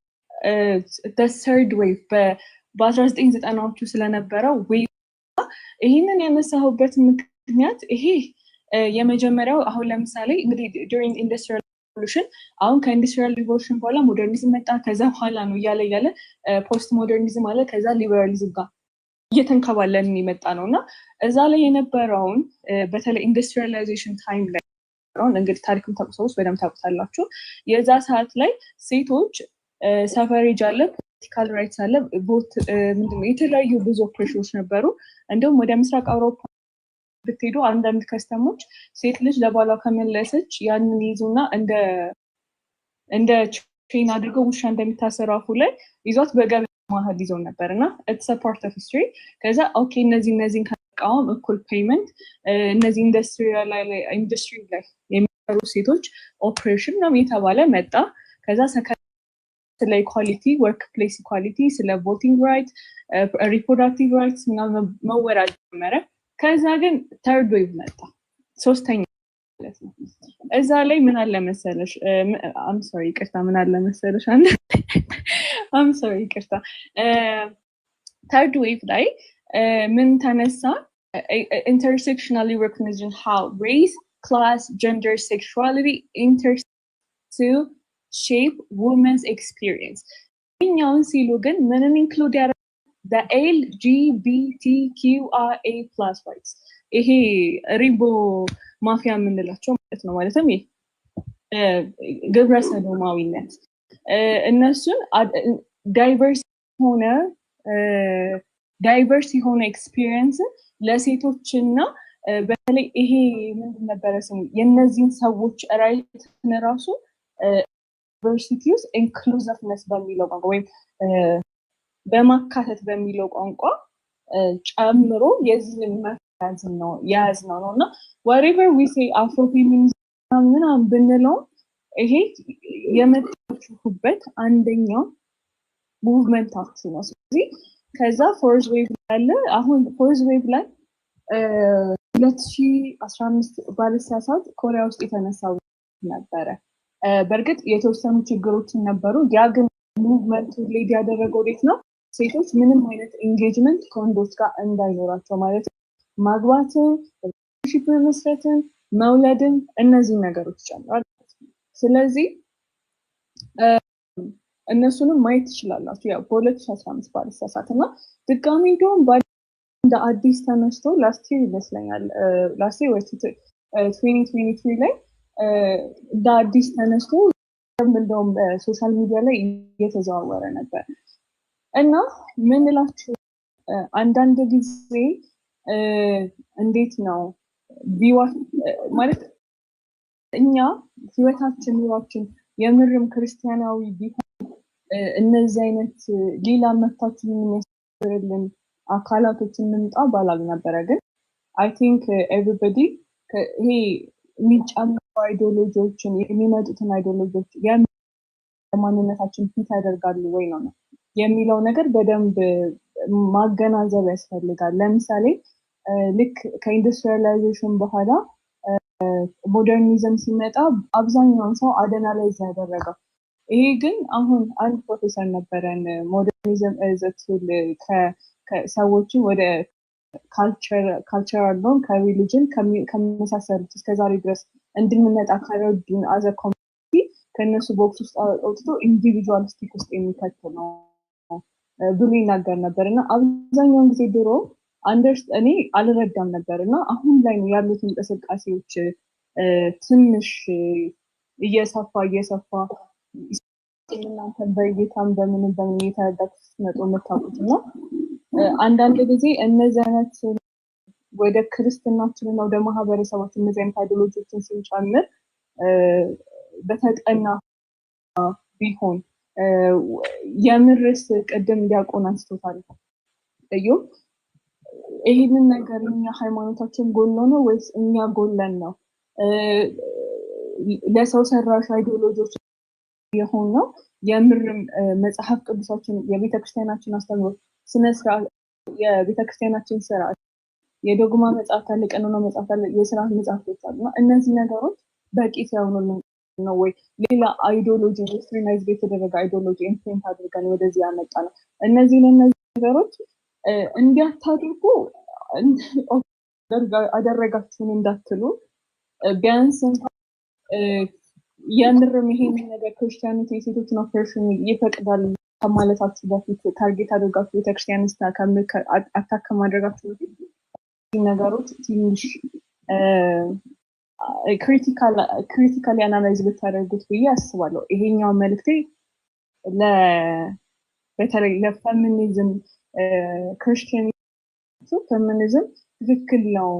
ተርድ ዌቭ በ1990ዎቹ ስለነበረው ዌቭ ይህንን ያነሳሁበት ምክንያት ይሄ የመጀመሪያው አሁን ለምሳሌ እንግዲህ ዱሪንግ ኢንዱስትሪያል ሪቮሉሽን አሁን ከኢንዱስትሪያል ሪቮሉሽን በኋላ ሞደርኒዝም መጣ። ከዛ በኋላ ነው እያለ ፖስት ሞደርኒዝም አለ። ከዛ ሊበራሊዝም ጋር እየተንከባለን የመጣ ነው እና እዛ ላይ የነበረውን በተለይ ኢንዱስትሪያላይዜሽን ታይም ላይ እንግዲህ ታሪክም ታውቁ ሰዎች በደንብ ታውቁታላችሁ። የዛ ሰዓት ላይ ሴቶች ሰፈሬጅ አለ፣ ፖለቲካል ራይትስ አለ፣ ቦት ምንድነው የተለያዩ ብዙ ኦፕሬሽኖች ነበሩ። እንዲሁም ወደ ምስራቅ አውሮፓ ብትሄዱ አንዳንድ ከስተሞች ሴት ልጅ ለባሏ ከመለሰች ያንን ይዙና እንደ ቼን አድርገው ውሻ እንደሚታሰሩ አፉ ላይ ይዟት በገበያ መሀል ይዘው ነበር እና ኢትስ አ ፓርት ኦፍ ሂስትሪ። ከዛ ኦኬ እነዚህን ከመቃወም እኩል ፔይመንት እነዚህ ኢንዱስትሪ ላይ የሚሰሩ ሴቶች ኦፕሬሽን ነው የተባለ መጣ። ከዛ ስለ ኢኳሊቲ ወርክ ፕሌስ ኢኳሊቲ፣ ስለ ቮቲንግ ራይት፣ ሪፕሮዳክቲቭ ራይትስ ምናምን መወራድ ጀመረ። ከዛ ግን ተርድ ዌቭ መጣ፣ ሶስተኛ ማለት ነው። እዛ ላይ ምን አለ መሰለሽ ተርድ ዌቭ ላይ ምን ተነሳ? intersectionally recognition how race, class, gender, sexuality intersect to shape women's experience. ይህኛውን ሲሉ ግን ምንን ኢንክሉድ ያደረገ the LGBTQIA+ rights ይሄ ሪቦ ማፊያ የምንላቸው ማለት ነው። ማለትም ይሄ ግብረ ሰዶማዊነት እነሱን ዳይቨርስ የሆነ ኤክስፒሪየንስ ለሴቶችና በተለይ ይሄ ምንድን ነበረ ስሙ የእነዚህን ሰዎች ራይትን ራሱ ዩኒቨርሲቲ ውስጥ ኢንክሉዚቭነስ በሚለው ቋንቋ ወይም በማካተት በሚለው ቋንቋ ጨምሮ የዚህን የያዝ ነው እና whatever we say afrofeminism ምናምን ብንለው ይሄ የመጣችሁበት አንደኛው ሙቭመንታችሁ ነው። ስለዚህ ከዛ ፎርዝ ዌቭ አለ። አሁን ፎርዝ ዌቭ ላይ 2015 ባለሳሳት ኮሪያ ውስጥ የተነሳው ነበረ። በእርግጥ የተወሰኑ ችግሮች ነበሩ። ያ ግን ሙቭመንቱ ሌድ ያደረገው እንዴት ነው? ሴቶች ምንም አይነት ኢንጌጅመንት ከወንዶች ጋር እንዳይኖራቸው ማለት ማግባትን፣ ሪሌሽንሺፕ መስረትን፣ መውለድን እነዚህ ነገሮች ጨምራል። ስለዚህ እነሱንም ማየት ትችላላችሁ። ያው በ2015 ባልሳሳት እና ድጋሚ እንደውም እንደ አዲስ ተነስቶ ላስት ይር ይመስለኛል ላስት ይር ወይ 2023 ላይ እንደ አዲስ ተነስቶ እንደውም ሶሻል ሚዲያ ላይ እየተዘዋወረ ነበር እና ምን እላችሁ አንዳንድ ጊዜ እንዴት ነው ማለት እኛ ህይወታችን ኑሯችን የምርም ክርስቲያናዊ ቢሆን እነዚህ አይነት ሌላ መፍታችን የሚያስፈልግልን አካላቶችን እንምጣ ባላል ነበረ። ግን አይ ቲንክ ኤቭሪባዲ ይሄ የሚጫኑ አይዲዮሎጂዎችን የሚመጡትን አይዲዮሎጂዎች የማንነታችን ፊት ያደርጋሉ ወይ ነው የሚለው ነገር በደንብ ማገናዘብ ያስፈልጋል። ለምሳሌ ልክ ከኢንዱስትሪያላይዜሽን በኋላ ሞደርኒዝም ሲመጣ አብዛኛውን ሰው አደናላይዝ ያደረገው። ይሄ ግን አሁን አንድ ፕሮፌሰር ነበረን ሞደርኒዝም እዘቱል ከሰዎችን ወደ ካልቸራል ነው ከሪሊጅን ከመሳሰሉት እስከዛሬ ድረስ እንድንመጣ ካረዱን አዘ ኮሚኒቲ ከነሱ ቦክስ ውስጥ አውጥቶ ኢንዲቪጁዋሊስቲክ ውስጥ የሚከት ነው ብሎ ይናገር ነበር እና አብዛኛውን ጊዜ ድሮ እኔ አልረዳም ነበር እና አሁን ላይ ነው ያሉት እንቅስቃሴዎች ትንሽ እየሰፋ እናንተን በጌታም በምን የተረዳችሁ ስትመጡ የምታውቁት ነው። አንዳንድ ጊዜ እነዚህ አይነት ወደ ክርስትናችንና ወደ ማህበረሰባችን እነዚህ አይነት አይዲዮሎጂዎችን ስንጨምር በተጠና ቢሆን የምርስ ቅድም እንዲያውቁን አንስቶታል እዩ ይሄንን ነገር እኛ ሃይማኖታችን ጎሎ ነው ወይስ እኛ ጎለን ነው? ለሰው ሰራሽ አይዲዮሎጂዎች የሆን ነው የምርም መጽሐፍ ቅዱሳችን የቤተክርስቲያናችን አስተምሮ ስነ ስርዓት የቤተክርስቲያናችን ስርዓት የዶግማ መጽሐፍ አለ፣ ቀኖና መጽሐፍ አለ፣ የስርዓት መጽሐፎች አሉ። እነዚህ ነገሮች በቂ ሳይሆኑልን ነው ወይ ሌላ አይዲዮሎጂ ዌስተርናይዝ የተደረገ አይዲዮሎጂ ኢምፕሊመንት አድርገን ወደዚህ ያመጣ ነው? እነዚህ ነገሮች እንዲያታድርጉ አደረጋችሁን እንዳትሉ ቢያንስ የምርም ይሄንን ነገር ክርስቲያኒቲ የሴቶችን ኦፕሬሽን ይፈቅዳል ከማለታችሁ በፊት ታርጌት አድርጋችሁ ቤተክርስቲያንስታ አታክ ከማድረጋችሁ በፊት ነገሮች ትንሽ ክሪቲካሊ አናላይዝ ብታደርጉት ብዬ አስባለሁ። ይሄኛው መልክቴ በተለይ ለፌሚኒዝም ክርስቲያን ፌሚኒዝም ትክክል ነው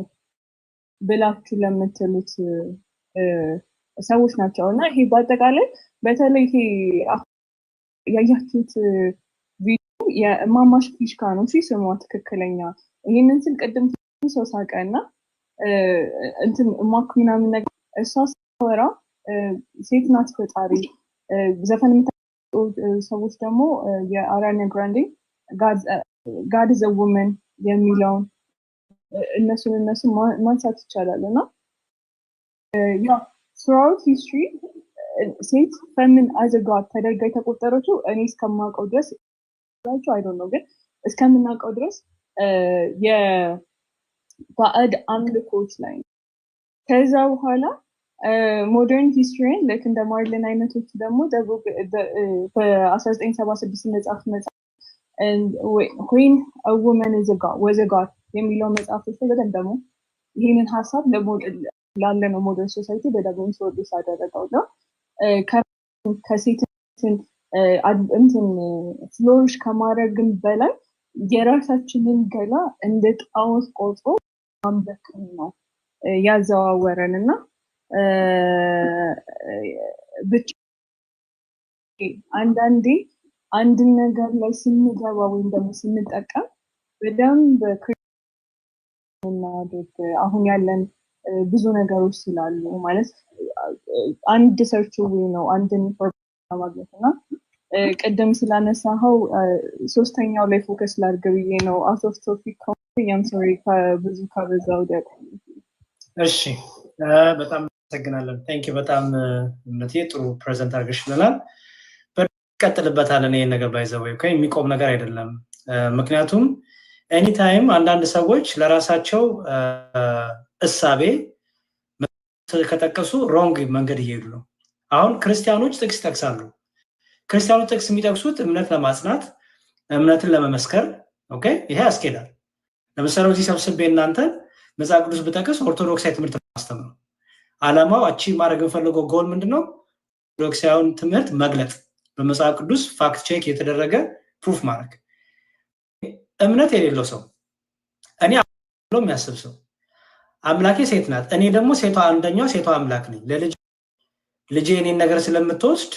ብላችሁ ለምትሉት ሰዎች ናቸው እና ይሄ በአጠቃላይ በተለይ ይሄ ያያችሁት ቪዲዮ የማማሽ ፊሽካ ነው ስሟ ትክክለኛ። ይሄንን ስል ቅድም ሰው ሳቀና እንትን ማክ ምናምን ነገር እሷ ሳወራ ሴት ናት ፈጣሪ ዘፈን ሰዎች ደግሞ የአሪያና ግራንዴ ጋድ ኢዝ አ ውመን የሚለውን እነሱን ማንሳት ይቻላል እና ያ throughout history ሴት ፈምን as a god ተደርጋ የተቆጠረችው እኔ እስከማውቀው ድረስ I don't know ግን እስከምናውቀው ድረስ የባዕድ አምልኮች ላይ ከዛ በኋላ ሞደርን ሂስትሪን ልክ እንደ ማርሊን አይነቶች ደግሞ በ1976 መጽሐፍ when a woman was a god የሚለው መጽሐፎች ላይ በደንብ ደግሞ ይህንን ሀሳብ ላለነው ሞደርን ሶሳይቲ በደንብ ኢንትሮዲውስ አደረገው ነው ከሴትን እንትን ፍሎሪሽ ከማድረግም በላይ የራሳችንን ገላ እንደ ጣዖት ቆጥሮ ማምለክን ነው ያዘዋወረን እና ብቻ አንዳንዴ አንድን ነገር ላይ ስንገባ ወይም ደግሞ ስንጠቀም በደንብ እናድርግ። አሁን ያለን ብዙ ነገሮች ስላሉ ማለት አንድ ሰርች ወይ ነው አንድን ኢንፎርሜሽን ማግኘት እና ቅድም ስላነሳኸው ሶስተኛው ላይ ፎከስ ላድርግ ብዬ ነው። አውት ኦፍ ቶፒክ ኮሚንግ ሶሪ ብዙ ካበዛው ደቅ። እሺ በጣም አመሰግናለን። ቴንክ ዩ በጣም እነቴ ጥሩ ፕሬዘንት አድርገሽልናል። በቀጥልበታለን። ይሄን ነገር ባይዘው የሚቆም ነገር አይደለም። ምክንያቱም ኤኒታይም አንዳንድ ሰዎች ለራሳቸው እሳቤ ከጠቀሱ ሮንግ መንገድ እየሄዱ ነው። አሁን ክርስቲያኖች ጥቅስ ይጠቅሳሉ። ክርስቲያኖች ጥቅስ የሚጠቅሱት እምነት ለማጽናት እምነትን ለመመስከር ኦኬ፣ ይሄ ያስኬዳል። ለምሳሌ እዚህ ሰብስቤ እናንተ መጽሐፍ ቅዱስ ብጠቅስ ኦርቶዶክሳዊ ትምህርት ማስተምር ዓላማው አቺ ማድረግ የምፈልገው ጎል ምንድነው? ኦርቶዶክሳዊውን ትምህርት መግለጥ፣ በመጽሐፍ ቅዱስ ፋክት ቼክ የተደረገ ፕሩፍ ማድረግ። እምነት የሌለው ሰው እኔ ብሎ የሚያስብ ሰው አምላኬ ሴት ናት፣ እኔ ደግሞ አንደኛው ሴቷ አምላክ ነኝ፣ ልጄ እኔን ነገር ስለምትወስድ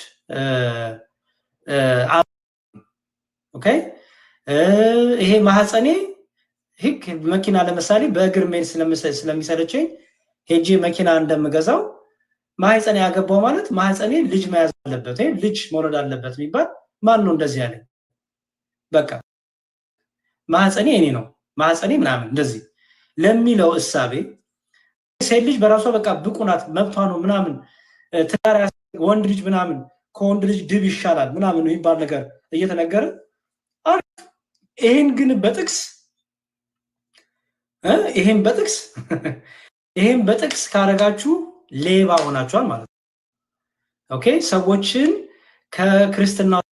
ኦኬ፣ ይሄ ማህፀኔ ህግ መኪና ለምሳሌ በእግር መሄድ ስለሚሰለቸኝ ሄጄ መኪና እንደምገዛው ማህፀኔ ያገባው ማለት ማህፀኔ ልጅ መያዝ አለበት ወይ ልጅ መውለድ አለበት የሚባል ማን ነው እንደዚህ ያለ? በቃ ማህፀኔ እኔ ነው ማህፀኔ ምናምን እንደዚህ ለሚለው እሳቤ ሴት ልጅ በራሷ በቃ ብቁ ናት መብቷ ነው ምናምን ትዳር ወንድ ልጅ ምናምን ከወንድ ልጅ ድብ ይሻላል ምናምን የሚባል ነገር እየተነገረ ይሄን በጥቅስ ካረጋችሁ ሌባ ሆናችኋል ማለት ነው። ኦኬ፣ ሰዎችን ከክርስትናችሁ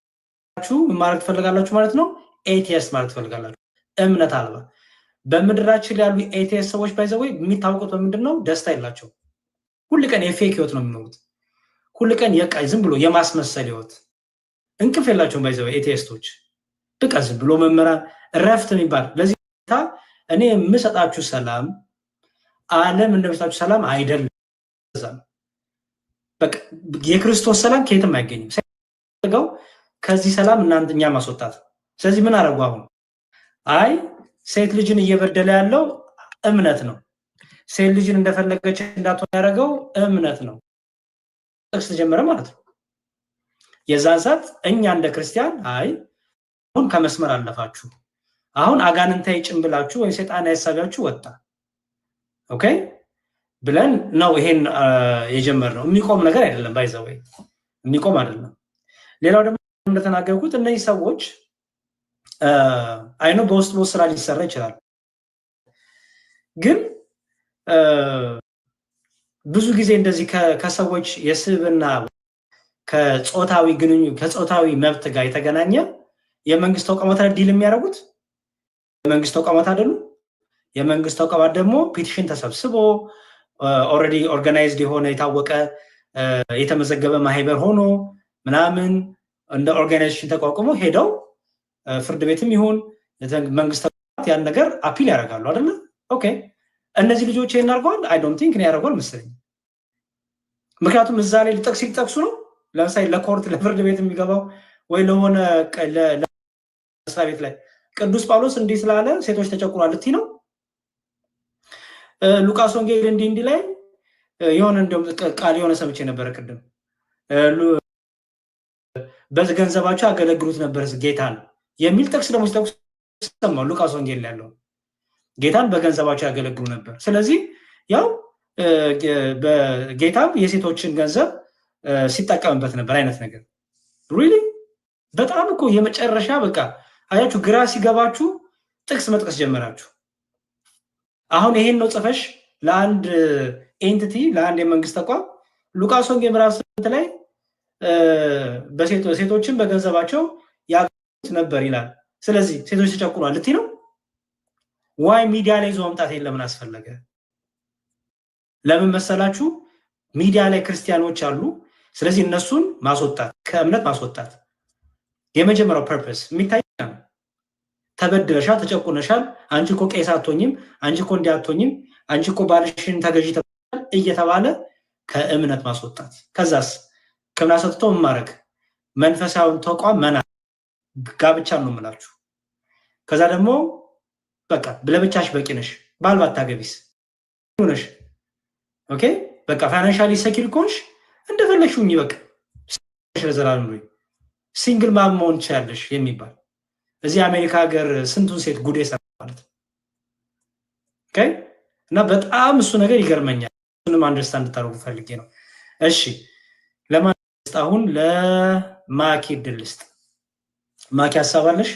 ማድረግ ትፈልጋላችሁ ማለት ነው። ኤቲኤስት ማለት ትፈልጋላችሁ፣ እምነት አልባ። በምድራችን ላይ ያሉ ኤቲኤስት ሰዎች ባይዘወይ የሚታወቁት በምንድን ነው? ደስታ የላቸው። ሁል ቀን የፌክ ህይወት ነው የሚኖሩት። ሁል ቀን ዝም ብሎ የማስመሰል ህይወት፣ እንቅልፍ የላቸውም። ባይዘወይ ኤቲኤስቶች በቃ ዝም ብሎ መመራን እረፍት የሚባል ለዚህ እኔ የምሰጣችሁ ሰላም ዓለም እንደምሰጣችሁ ሰላም አይደለም። በቃ የክርስቶስ ሰላም ከየትም አይገኝም። ከዚህ ሰላም እናንተኛ ማስወጣት። ስለዚህ ምን አደረጉ አሁን? አይ ሴት ልጅን እየበደለ ያለው እምነት ነው፣ ሴት ልጅን እንደፈለገች እንዳትሆን ያደረገው እምነት ነው። ጥቅስ ተጀመረ ማለት ነው። የዛን ሰዓት እኛ እንደ ክርስቲያን አይ አሁን ከመስመር አለፋችሁ፣ አሁን አጋንንታዊ ጭንብላችሁ ወይ ሰይጣናዊ ሐሳባችሁ ወጣ ኦኬ ብለን ነው ይሄን የጀመርነው። የሚቆም ነገር አይደለም፣ ባይዘው የሚቆም አይደለም። ሌላው ደግሞ እንደተናገርኩት እነዚህ ሰዎች አይኖ በውስጥ ስራ ሊሰራ ይችላል፣ ግን ብዙ ጊዜ እንደዚህ ከሰዎች የስብና ከጾታዊ መብት ጋር የተገናኘ የመንግስት ተቋማት ዲል የሚያደርጉት የመንግስት ተቋማት አይደሉ። የመንግስት ተቋማት ደግሞ ፒቲሽን ተሰብስቦ ኦልሬዲ ኦርጋናይዝድ የሆነ የታወቀ የተመዘገበ ማህበር ሆኖ ምናምን እንደ ኦርጋናይዜሽን ተቋቁሞ ሄደው ፍርድ ቤትም ይሁን መንግስት ተቋማት ያን ነገር አፒል ያደርጋሉ አይደለ? ኦኬ፣ እነዚህ ልጆች ይሄን አድርገዋል? አይ ዶንት ቲንክ ነው ያደርገዋል መሰለኝ። ምክንያቱም እዛ ላይ ሊጠቅሱ ነው። ለምሳሌ ለኮርት ለፍርድ ቤት የሚገባው ወይ ለሆነ ለመስሪያ ቤት ላይ ቅዱስ ጳውሎስ እንዲህ ስላለ ሴቶች ተጨቁኗል ልትይ ነው። ሉቃስ ወንጌል እንዲህ ላይ የሆነ እንደውም ቃል የሆነ ሰምቼ ነበረ ቅድም በገንዘባቸው ያገለግሉት ነበር ጌታን የሚል ጥቅስ ደግሞ ሲጠቅሱ ሰማሁ። ሉቃስ ወንጌል ያለው ጌታን በገንዘባቸው ያገለግሉ ነበር። ስለዚህ ያው በጌታም የሴቶችን ገንዘብ ሲጠቀምበት ነበር አይነት ነገር። ሪሊ በጣም እኮ የመጨረሻ በቃ አያችሁ፣ ግራ ሲገባችሁ ጥቅስ መጥቀስ ጀመራችሁ። አሁን ይሄን ነው ጽፈሽ ለአንድ ኤንቲቲ ለአንድ የመንግስት ተቋም ሉቃስ ወንጌል ምዕራፍ 8 ላይ ሴቶችን በገንዘባቸው ያገኙት ነበር ይላል። ስለዚህ ሴቶች ተጨቁኗል ልትይ ነው? ዋይ ሚዲያ ላይ ይዞ መምጣት የለምን አስፈለገ? ለምን መሰላችሁ? ሚዲያ ላይ ክርስቲያኖች አሉ። ስለዚህ እነሱን ማስወጣት፣ ከእምነት ማስወጣት የመጀመሪያው ፐርፐስ የሚታይ ነው። ተበድለሻል፣ ተጨቁነሻል፣ አንቺ እኮ ቄስ አትሆኝም፣ አንቺ እኮ እንዲህ አትሆኝም፣ አንቺ እኮ ባልሽን ተገዢ እየተባለ ከእምነት ማስወጣት። ከዛስ ከእምነት አስወጥቶ ማድረግ መንፈሳዊውን ተቋም መና ጋብቻ ነው የምላችሁ። ከዛ ደግሞ በቃ ለብቻሽ በቂ ነሽ፣ ባል ባታገቢስ ሆነሽ ኦኬ በቃ ፋይናንሻሊ ሴኪር ኮንሽ እንደፈለግሽው በቃ ለዘላለም ነው ሲንግል ማም መሆን ትችያለሽ የሚባል እዚህ አሜሪካ ሀገር ስንቱን ሴት ጉዴ ሰራ ማለት ኦኬ። እና በጣም እሱ ነገር ይገርመኛል። እሱንም አንደርስታንድ እንድታደርጉ ፈልጌ ነው። እሺ ለማንስት አሁን ለማኪ ድል ልስጥ። ማኪ ሀሳብ አለሽ?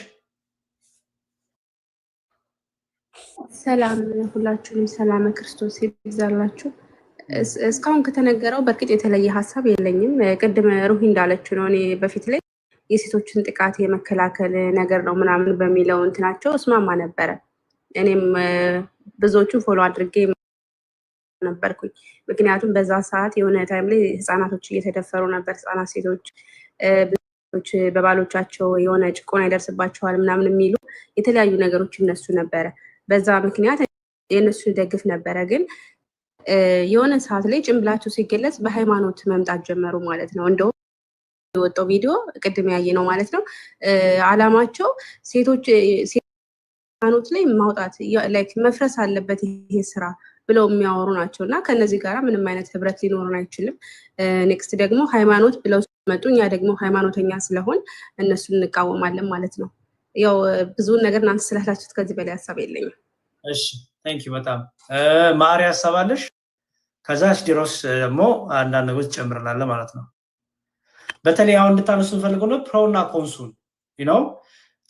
ሰላም ሁላችሁንም ሰላም ክርስቶስ ይብዛላችሁ። እስካሁን ከተነገረው በርግጥ የተለየ ሀሳብ የለኝም። ቅድም ሩሂ እንዳለችው ነው። እኔ በፊት ላይ የሴቶችን ጥቃት የመከላከል ነገር ነው ምናምን በሚለው እንትናቸው እስማማ ነበረ። እኔም ብዙዎቹን ፎሎ አድርጌ ነበርኩኝ። ምክንያቱም በዛ ሰዓት የሆነ ታይም ላይ ህፃናቶች እየተደፈሩ ነበር። ህፃናት ሴቶች በባሎቻቸው የሆነ ጭቆና ይደርስባቸዋል ምናምን የሚሉ የተለያዩ ነገሮች ይነሱ ነበረ። በዛ ምክንያት የእነሱ ደግፍ ነበረ። ግን የሆነ ሰዓት ላይ ጭንብላቸው ሲገለጽ በሃይማኖት መምጣት ጀመሩ ማለት ነው። እንደውም የወጣው ቪዲዮ ቅድም ያየ ነው ማለት ነው። አላማቸው ሴቶች ሃይማኖት ላይ ማውጣት መፍረስ አለበት ይሄ ስራ ብለው የሚያወሩ ናቸው እና ከነዚህ ጋር ምንም አይነት ህብረት ሊኖረን አይችልም። ኔክስት ደግሞ ሃይማኖት ብለው መጡ። እኛ ደግሞ ሃይማኖተኛ ስለሆን እነሱን እንቃወማለን ማለት ነው። ያው ብዙውን ነገር እናንተ ስላላችሁት ከዚህ በላይ ሀሳብ የለኝም። እሺ ቴንክ ዩ በጣም ማሪ ሀሳባለሽ። ከዛስ ዲሮስ ደግሞ አንዳንድ ነገሮች ጨምርላለ ማለት ነው። በተለይ አሁን እንድታነሱ ፈልገው ነው ፕሮና ኮንሱን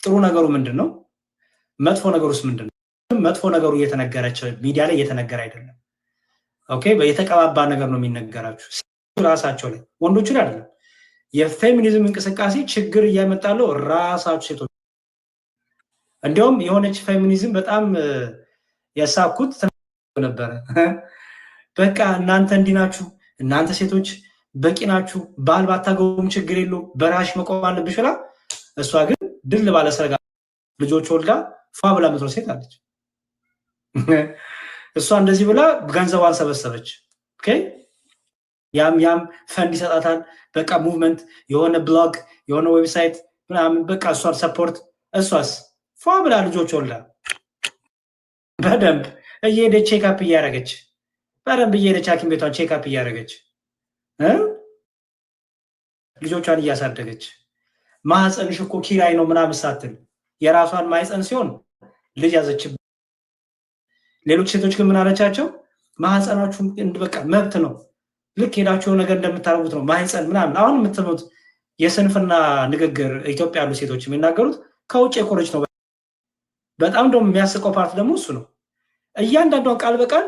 ጥሩ ነገሩ ምንድነው? መጥፎ ነገሩስ ምንድነው? መጥፎ ነገሩ እየተነገረች ሚዲያ ላይ እየተነገረ አይደለም። ኦኬ የተቀባባ ነገር ነው የሚነገራችሁ ራሳቸው ላይ ወንዶች ላይ አይደለም። የፌሚኒዝም እንቅስቃሴ ችግር እያመጣለው ራሳችሁ ሴቶች እንዲያውም የሆነች ፌሚኒዝም በጣም ያሳኩት ነበረ። በቃ እናንተ እንዲናችሁ እናንተ ሴቶች በቂ ናችሁ፣ ባል ባታገቡም ችግር የለው በራሽ መቆም አለብሽ ብላ እሷ ግን ድል ባለ ሰርጋ ልጆች ወልዳ ፏ ብላ ምትኖር ሴት አለች። እሷ እንደዚህ ብላ ገንዘቧን ሰበሰበች። ኦኬ ያም ፈንድ ይሰጣታል። በቃ ሙቭመንት የሆነ ብሎግ የሆነ ዌብሳይት ምናምን በቃ እሷን ሰፖርት እሷስ ፏ ብላ ልጆች ወልዳ በደንብ እየሄደች ቼክአፕ እያደረገች በደንብ እየሄደች ሐኪም ቤቷን ቼክአፕ እያደረገች ልጆቿን እያሳደገች ማህፀንሽ እኮ ኪራይ ነው ምናምን ሳትል የራሷን ማህፀን ሲሆን ልጅ ያዘች። ሌሎች ሴቶች ግን ምን አለቻቸው? ማህፀናችሁ በቃ መብት ነው፣ ልክ ሄዳችሁ ነገር እንደምታረጉት ነው ማህፀን ምናምን። አሁን የምትሉት የስንፍና ንግግር ኢትዮጵያ ያሉ ሴቶች የሚናገሩት ከውጭ የኮረጅ ነው። በጣም ደግሞ የሚያስቀው ፓርት ደግሞ እሱ ነው። እያንዳንዷን ቃል በቃል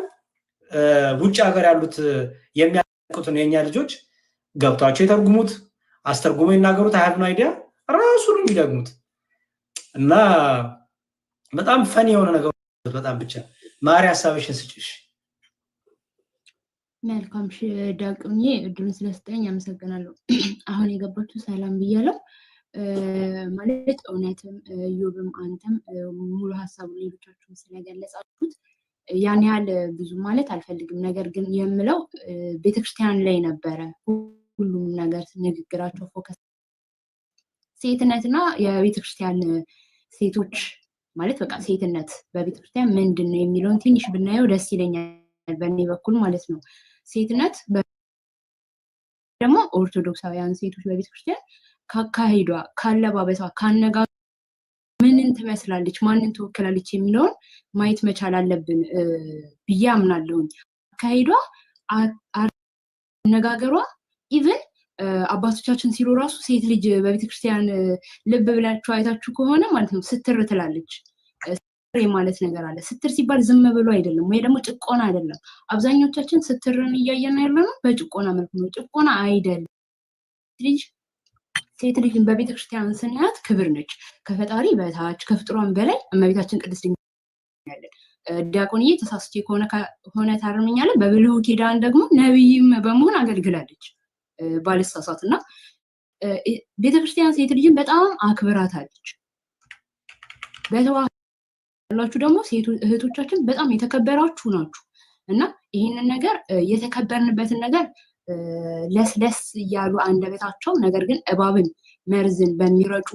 ውጭ ሀገር ያሉት የሚያውቁትን የኛ ልጆች ገብቷቸው የተርጉሙት አስተርጉሞ ይናገሩት። አይ ሃቭ ኖ አይዲያ ራሱ ነው የሚደግሙት። እና በጣም ፈኒ የሆነ ነገር በጣም ብቻ ማሪ ሀሳብሽን ስጭሽ። መልካም ዳቅምዬ እድሉን ስለሰጠኝ አመሰግናለሁ። አሁን የገባችሁ ሰላም ብያለሁ። ማለት እውነትም ዩብም አንተም ሙሉ ሀሳቡ ሌሎቻችሁም ስለገለጻችሁት ያን ያህል ብዙ ማለት አልፈልግም። ነገር ግን የምለው ቤተክርስቲያን ላይ ነበረ ሁሉም ነገር ንግግራቸው ፎከስ ሴትነትና የቤተክርስቲያን ሴቶች ማለት በቃ ሴትነት በቤተክርስቲያን ምንድን ነው የሚለውን ትንሽ ብናየው ደስ ይለኛል በእኔ በኩል ማለት ነው። ሴትነት ደግሞ ኦርቶዶክሳውያን ሴቶች በቤተክርስቲያን ካካሄዷ፣ ካለባበሷ፣ ካነጋገሯ ምንን ትመስላለች፣ ማንን ትወክላለች የሚለውን ማየት መቻል አለብን ብዬ አምናለሁኝ። አካሄዷ፣ አነጋገሯ ኢቭን አባቶቻችን ሲሉ ራሱ ሴት ልጅ በቤተክርስቲያን ልብ ብላችሁ አይታችሁ ከሆነ ማለት ነው ስትር ትላለች። ስትር ማለት ነገር አለ። ስትር ሲባል ዝም ብሎ አይደለም ወይ ደግሞ ጭቆና አይደለም። አብዛኞቻችን ስትርን እያየን ያለነው በጭቆና መልኩ ነው። ጭቆና አይደለም። ሴት ልጅን በቤተክርስቲያን ስናያት ክብር ነች። ከፈጣሪ በታች ከፍጥሯን በላይ እመቤታችን ቅድስት ድንግል ያለን ዲያቆንዬ ተሳስቼ ከሆነ ታርመኛለህ። በብሉይ ኪዳን ደግሞ ነብይም በመሆን አገልግላለች ባልሳሳትና ቤተክርስቲያን ሴት ልጅን በጣም አክብራታለች። በተዋላችሁ ደግሞ ሴት እህቶቻችን በጣም የተከበራችሁ ናችሁ እና ይህንን ነገር የተከበርንበትን ነገር ለስለስ እያሉ አንደበታቸው ነገር ግን እባብን መርዝን በሚረጩ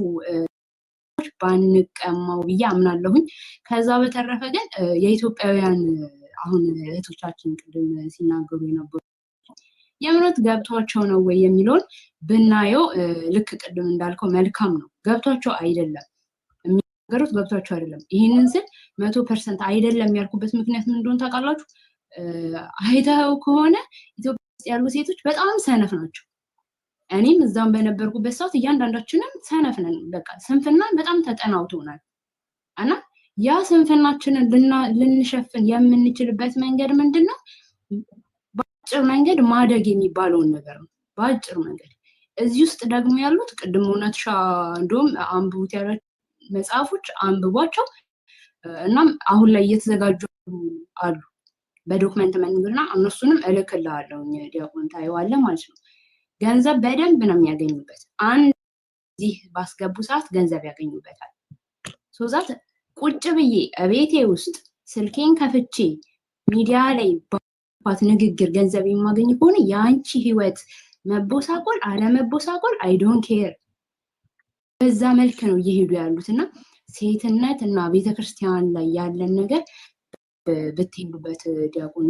ባንቀማው ብዬ አምናለሁኝ። ከዛ በተረፈ ግን የኢትዮጵያውያን አሁን እህቶቻችን ቅድም ሲናገሩ የነበሩ የእምነት ገብቷቸው ነው ወይ የሚለውን ብናየው ልክ ቅድም እንዳልከው መልካም ነው። ገብቷቸው አይደለም የሚናገሩት፣ ገብቷቸው አይደለም። ይህንን ስል 100% አይደለም ያልኩበት ምክንያት ምን እንደሆነ ታውቃላችሁ? አይተው ከሆነ ኢትዮጵያ ውስጥ ያሉ ሴቶች በጣም ሰነፍ ናቸው። እኔም እዛም በነበርኩበት ሰዓት እያንዳንዳችንም ሰነፍ ነን። በቃ ስንፍናን በጣም ተጠናውቶናል እና ያ ስንፍናችንን ልንሸፍን የምንችልበት መንገድ ምንድነው? በአጭር መንገድ ማደግ የሚባለውን ነገር ነው። በአጭር መንገድ እዚህ ውስጥ ደግሞ ያሉት ቅድም እውነትሻ እንደውም አንብቡት ያላችሁ መጽሐፎች አንብቧቸው። እናም አሁን ላይ እየተዘጋጁ አሉ በዶክመንት መንገድና እነሱንም እልክልሃለሁ ዲያቆን ታየዋለህ ማለት ነው። ገንዘብ በደንብ ነው የሚያገኙበት። አንድ እዚህ ባስገቡ ሰዓት ገንዘብ ያገኙበታል። ሶዛት ቁጭ ብዬ እቤቴ ውስጥ ስልኬን ከፍቼ ሚዲያ ላይ ባት ንግግር ገንዘብ የማገኝ ከሆነ የአንቺ ህይወት መቦሳቆል አለመቦሳቆል አይ ዶንት ኬር። በዛ መልክ ነው እየሄዱ ያሉትና ሴትነት እና ቤተክርስቲያን ላይ ያለን ነገር ብትሄዱበት ዲያቆን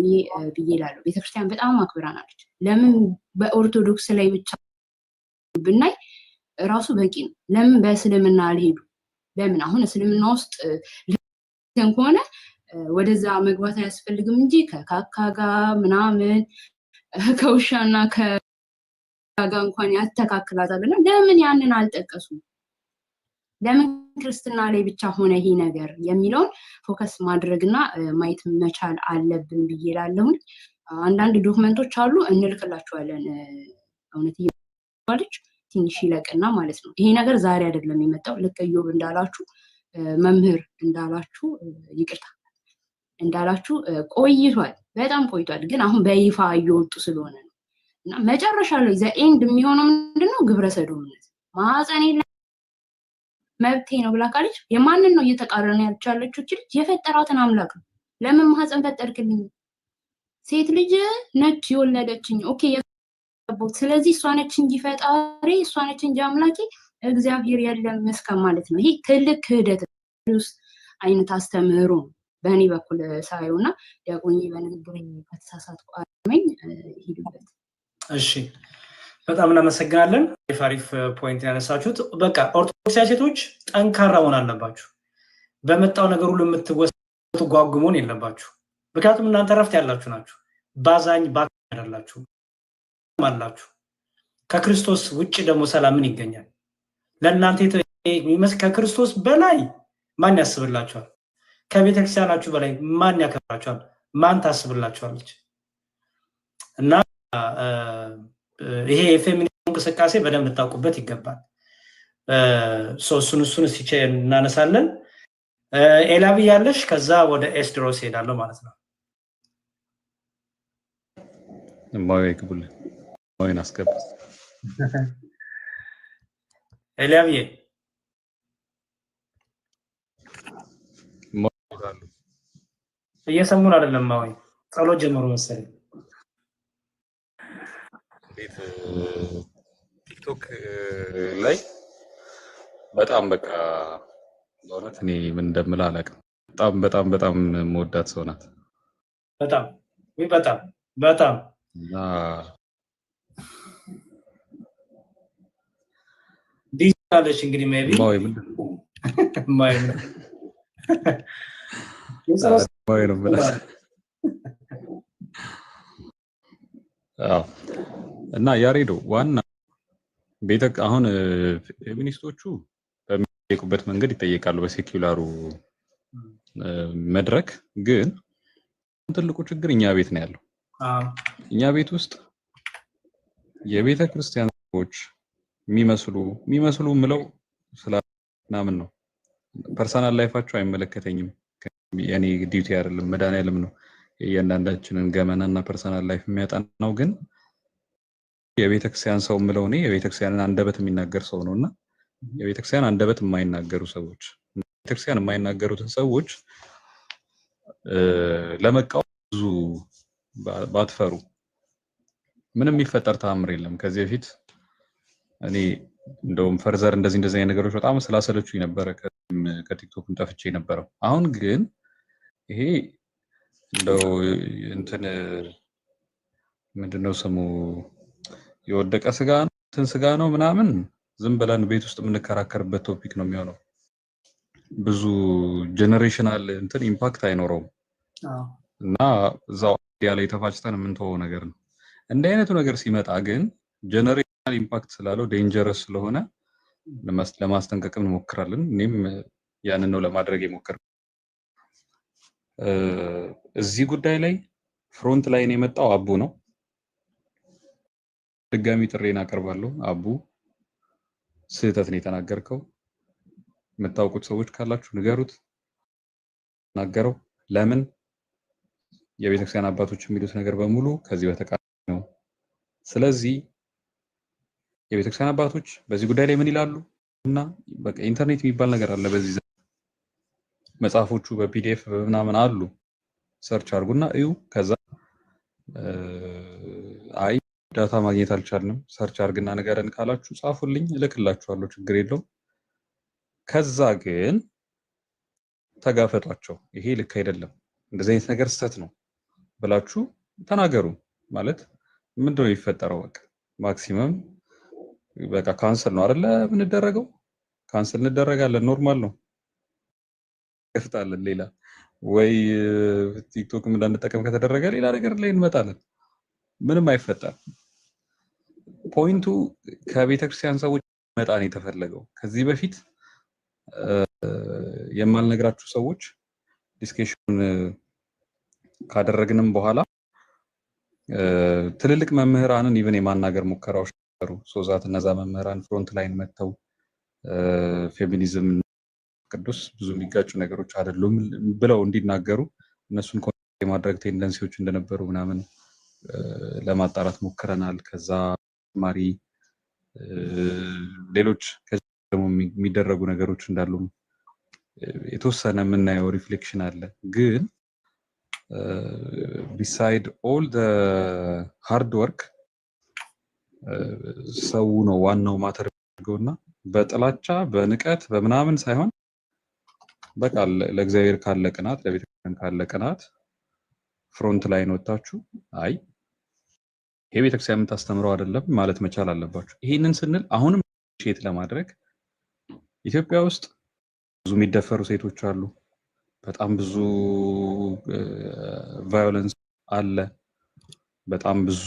ብዬ እላለሁ። ቤተክርስቲያን በጣም አክብራናለች። ለምን በኦርቶዶክስ ላይ ብቻ ብናይ ራሱ በቂ ነው። ለምን በእስልምና አልሄዱ? ለምን አሁን እስልምና ውስጥ ከሆነ ወደዛ መግባት አያስፈልግም እንጂ ከካካ ጋር ምናምን ከውሻና ከጋጋ እንኳን ያስተካክላታልና ለምን ያንን አልጠቀሱም? ለምን ክርስትና ላይ ብቻ ሆነ ይሄ ነገር የሚለውን ፎከስ ማድረግና ማየት መቻል አለብን ብዬ እላለሁኝ። አንዳንድ ዶክመንቶች አሉ እንልክላችኋለን። እውነት ይባልች ትንሽ ይለቅና ማለት ነው። ይሄ ነገር ዛሬ አይደለም የመጣው። ልክ ኢዮብ እንዳላችሁ መምህር እንዳላችሁ ይቅርታ እንዳላችሁ ቆይቷል፣ በጣም ቆይቷል። ግን አሁን በይፋ እየወጡ ስለሆነ ነው። እና መጨረሻ ላይ ዘኤንድ የሚሆነው ምንድነው? ግብረ ሰዶምነት ማህፀን መብቴ ነው ብላ ካለች የማንን ነው እየተቃረነ ያለችው? ልጅ የፈጠራትን አምላክ ነው። ለምን ማህፀን ፈጠርክልኝ? ሴት ልጅ ነች የወለደችኝ። ኦኬ የገባሁት ስለዚህ እሷ ነች እንጂ ፈጣሪ እሷ ነች እንጂ አምላኬ እግዚአብሔር የለም እስከ ማለት ነው። ይሄ ትልቅ ክህደት ውስጥ አይነት አስተምህሮ በእኔ በኩል ሳየውና ዲያቆን በንግግር ከተሳሳትኩ አርመኝ ሂዱበት። እሺ በጣም እናመሰግናለን። የፋሪፍ ፖይንት ያነሳችሁት በቃ ኦርቶዶክሳዊ ሴቶች ጠንካራ መሆን አለባችሁ። በመጣው ነገር ሁሉ የምትወሰዱ ጓጉሞን የለባችሁ። ምክንያቱም እናንተ ረፍት ያላችሁ ናችሁ። ባዛኝ አይደላችሁ አላችሁ። ከክርስቶስ ውጭ ደግሞ ሰላም ምን ይገኛል? ለእናንተ ከክርስቶስ በላይ ማን ያስብላችኋል? ከቤተክርስቲያናችሁ በላይ ማን ያከብራችኋል? ማን ታስብላችኋለች? እና ይሄ የፌሚኒዝም እንቅስቃሴ በደንብ ልታውቁበት ይገባል። እሱን እስኪ እናነሳለን። ኤላቢ ያለሽ ከዛ ወደ ኤስድሮስ ሄዳለሁ ማለት ነው። ማይክቡል ማይን አስገባ ኤላቢ እየሰሙን አይደለም? ማወይ ጸሎት ጀምሮ መሰለኝ። ቲክቶክ ላይ በጣም በቃ በእውነት እኔ ምን እንደምል አላውቅም። በጣም የምወዳት ሰው ናት። በጣም እና ዲጂታልሽ እንግዲህ ሜቢ ማይ ምን ነው እና ያሬዶ ዋና አሁን ፌሚኒስቶቹ በሚጠይቁበት መንገድ ይጠየቃሉ በሴኩላሩ መድረክ። ግን ትልቁ ችግር እኛ ቤት ነው ያለው። እኛ ቤት ውስጥ የቤተ ክርስቲያን ሰዎች የሚመስሉ ምለው ስለናምን ነው። ፐርሰናል ላይፋቸው አይመለከተኝም። የኔ ዲዩቲ አይደለም፣ መድኃኒዓለም ነው የእያንዳንዳችንን ገመናና ፐርሰናል ላይፍ የሚያጠናው። ግን የቤተክርስቲያን ሰው ምለው እኔ የቤተክርስቲያንን አንደበት የሚናገር ሰው ነውና የቤተክርስቲያን አንደበት የማይናገሩ ሰዎች ቤተክርስቲያን የማይናገሩትን ሰዎች ለመቃወም ብዙ ባትፈሩ ምንም የሚፈጠር ተአምር የለም። ከዚህ በፊት እኔ እንደውም ፈርዘር እንደዚህ አይነት ነገሮች በጣም ስላሰለቹኝ ነበረ ከቲክቶክም ጠፍቼ ነበረው። አሁን ግን ይሄ እንደው እንትን ምንድነው ስሙ የወደቀ ስጋ ነው ምናምን ዝም ብለን ቤት ውስጥ የምንከራከርበት ቶፒክ ነው የሚሆነው። ብዙ ጄነሬሽናል እንትን ኢምፓክት አይኖረውም እና እዛው አይዲያ ላይ ተፋጭተን የምንተወው ነገር ነው። እንደ አይነቱ ነገር ሲመጣ ግን ጄነሬሽናል ኢምፓክት ስላለው ዴንጀረስ ስለሆነ ለማስጠንቀቅ እንሞክራለን። እኔም ያንን ነው ለማድረግ የሞከርኩት። እዚህ ጉዳይ ላይ ፍሮንት ላይን የመጣው አቡ ነው። ድጋሚ ጥሬን አቀርባለሁ። አቡ ስህተት ነው የተናገርከው። የምታውቁት ሰዎች ካላችሁ ንገሩት፣ ናገረው። ለምን የቤተክርስቲያን አባቶች የሚሉት ነገር በሙሉ ከዚህ በተቃራኒ ነው። ስለዚህ የቤተክርስቲያን አባቶች በዚህ ጉዳይ ላይ ምን ይላሉ? እና በቃ ኢንተርኔት የሚባል ነገር አለ። በዚህ መጽሐፎቹ በፒዲኤፍ ምናምን አሉ። ሰርች አድርጉና እዩ። ከዛ አይ ዳታ ማግኘት አልቻልንም ሰርች አድርግና ንገረን ካላችሁ ጻፉልኝ፣ እልክላችኋለሁ፣ ችግር የለውም። ከዛ ግን ተጋፈጧቸው። ይሄ ልክ አይደለም፣ እንደዚህ አይነት ነገር ስህተት ነው ብላችሁ ተናገሩ። ማለት ምንድነው የሚፈጠረው? በቃ ማክሲመም በቃ ካንሰል ነው አይደለ? የምንደረገው ካንሰል እንደረጋለን፣ ኖርማል ነው። ከፍታለን ሌላ ወይ ቲክቶክ እንዳንጠቀም ከተደረገ ሌላ ነገር ላይ እንመጣለን። ምንም አይፈጠር። ፖይንቱ ከቤተክርስቲያን ሰዎች መጣን የተፈለገው። ከዚህ በፊት የማልነግራችሁ ሰዎች ዲስከሽን ካደረግንም በኋላ ትልልቅ መምህራንን ኢቭን የማናገር ሙከራዎች ነበሩ። ሶዛት እነዛ መምህራን ፍሮንት ላይን መጥተው ፌሚኒዝም ቅዱስ ብዙ የሚጋጩ ነገሮች አይደሉም ብለው እንዲናገሩ እነሱን ኮንታክት የማድረግ ቴንደንሲዎች እንደነበሩ ምናምን ለማጣራት ሞክረናል። ከዛ ማሪ ሌሎች ደግሞ የሚደረጉ ነገሮች እንዳሉ የተወሰነ የምናየው ሪፍሌክሽን አለ። ግን ቢሳይድ ኦል ዘ ሃርድ ወርክ ሰው ነው ዋናው ማተር ያደርገውና በጥላቻ በንቀት በምናምን ሳይሆን በቃ ለእግዚአብሔር ካለ ቅናት ለቤተክርስቲያን ካለ ቅናት ፍሮንት ላይን ወጣችሁ አይ ይሄ ቤተክርስቲያን የምታስተምረው አይደለም ማለት መቻል አለባችሁ። ይሄንን ስንል አሁንም ሼት ለማድረግ ኢትዮጵያ ውስጥ ብዙ የሚደፈሩ ሴቶች አሉ። በጣም ብዙ ቫዮለንስ አለ። በጣም ብዙ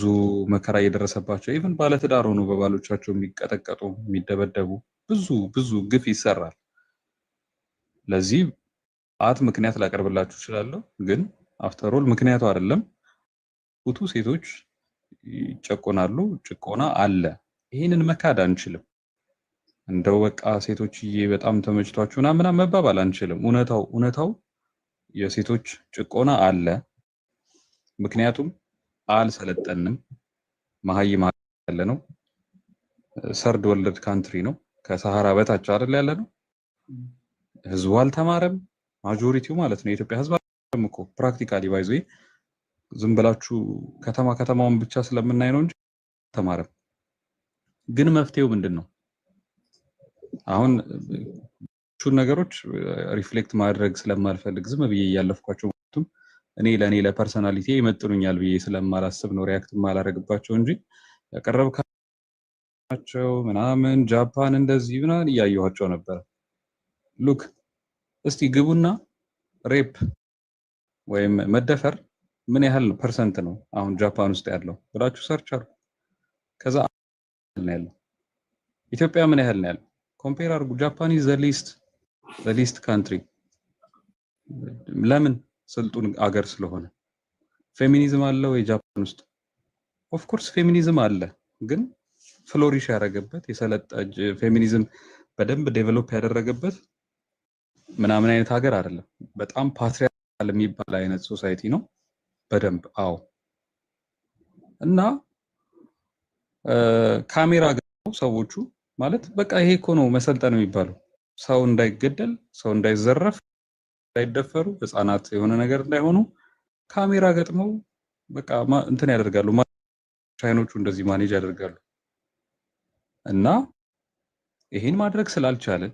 መከራ እየደረሰባቸው ኢቭን ባለትዳር ሆኖ በባሎቻቸው የሚቀጠቀጡ የሚደበደቡ ብዙ ግፍ ይሰራል። ለዚህ ምክንያት ላቀርብላችሁ እችላለሁ። ግን አፍተር ኦል ምክንያቱ አይደለም። ሁቱ ሴቶች ይጨቆናሉ፣ ጭቆና አለ። ይሄንን መካድ አንችልም። እንደው በቃ ሴቶችዬ በጣም ተመችቷችሁ ምናምን መባባል አንችልም። እውነታው የሴቶች ጭቆና አለ። ምክንያቱም አልሰለጠንም፣ መሀይም ያለ ነው። ሰርድ ወርልድ ካንትሪ ነው። ከሰሃራ በታች አይደል ያለ ነው። ህዝቡ አልተማረም፣ ማጆሪቲው ማለት ነው። የኢትዮጵያ ህዝብ አልተማረም እኮ ፕራክቲካሊ ባይዞ ዝም ብላችሁ ከተማውን ብቻ ስለምናይ ነው እንጂ አልተማረም። ግን መፍትሄው ምንድነው? አሁን ነገሮች ሪፍሌክት ማድረግ ስለማልፈልግ ዝም ብዬ እያለፍኳቸው ማለት እኔ ለኔ ለፐርሰናሊቲ ይመጥኑኛል ብዬ ስለማላስብ ነው ሪያክት ማላረግባቸው እንጂ ያቀረብካቸው ምናምን ጃፓን እንደዚህ ምናምን እያየኋቸው ነበር። ሉክ እስቲ ግቡና ሬፕ ወይም መደፈር ምን ያህል ፐርሰንት ነው አሁን ጃፓን ውስጥ ያለው ብላችሁ ሰርች አድርጉ። ከዛ ነው ያለው ኢትዮጵያ ምን ያህል ነው ያለው ኮምፔር አድርጉ። ጃፓን ኢዝ ዘ ሊስት ካንትሪ። ለምን? ስልጡን አገር ስለሆነ። ፌሚኒዝም አለ ወይ ጃፓን ውስጥ? ኦፍ ኮርስ ፌሚኒዝም አለ፣ ግን ፍሎሪሽ ያደረገበት የሰለጠጅ ፌሚኒዝም በደንብ ዴቨሎፕ ያደረገበት ምናምን አይነት ሀገር አይደለም። በጣም ፓትሪያርካል የሚባል አይነት ሶሳይቲ ነው በደንብ። አዎ። እና ካሜራ ገው ሰዎቹ ማለት በቃ ይሄ እኮ ነው መሰልጠን የሚባለው። ሰው እንዳይገደል፣ ሰው እንዳይዘረፍ፣ እንዳይደፈሩ፣ ህፃናት የሆነ ነገር እንዳይሆኑ ካሜራ ገጥመው በቃ እንትን ያደርጋሉ። ቻይኖቹ እንደዚህ ማኔጅ ያደርጋሉ። እና ይሄን ማድረግ ስላልቻለን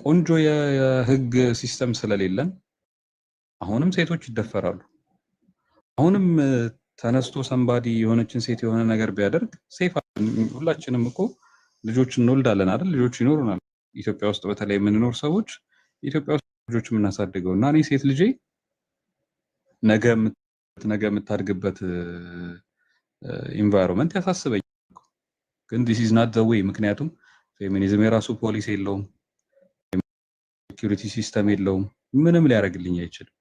ቆንጆ የህግ ሲስተም ስለሌለን አሁንም ሴቶች ይደፈራሉ። አሁንም ተነስቶ ሰንባዲ የሆነችን ሴት የሆነ ነገር ቢያደርግ ሴፍ ሁላችንም እኮ ልጆች እንወልዳለን አይደል? ልጆች ይኖሩናል። ኢትዮጵያ ውስጥ በተለይ የምንኖር ሰዎች ኢትዮጵያ ውስጥ ልጆች የምናሳድገው እና እኔ ሴት ልጄ ነገ የምታድግበት ኢንቫይሮንመንት ያሳስበኛል። ግን this is not the way። ምክንያቱም ፌሚኒዝም የራሱ ፖሊሲ የለውም፣ ሴኩሪቲ ሲስተም የለውም፣ ምንም ሊያደርግልኝ አይችልም።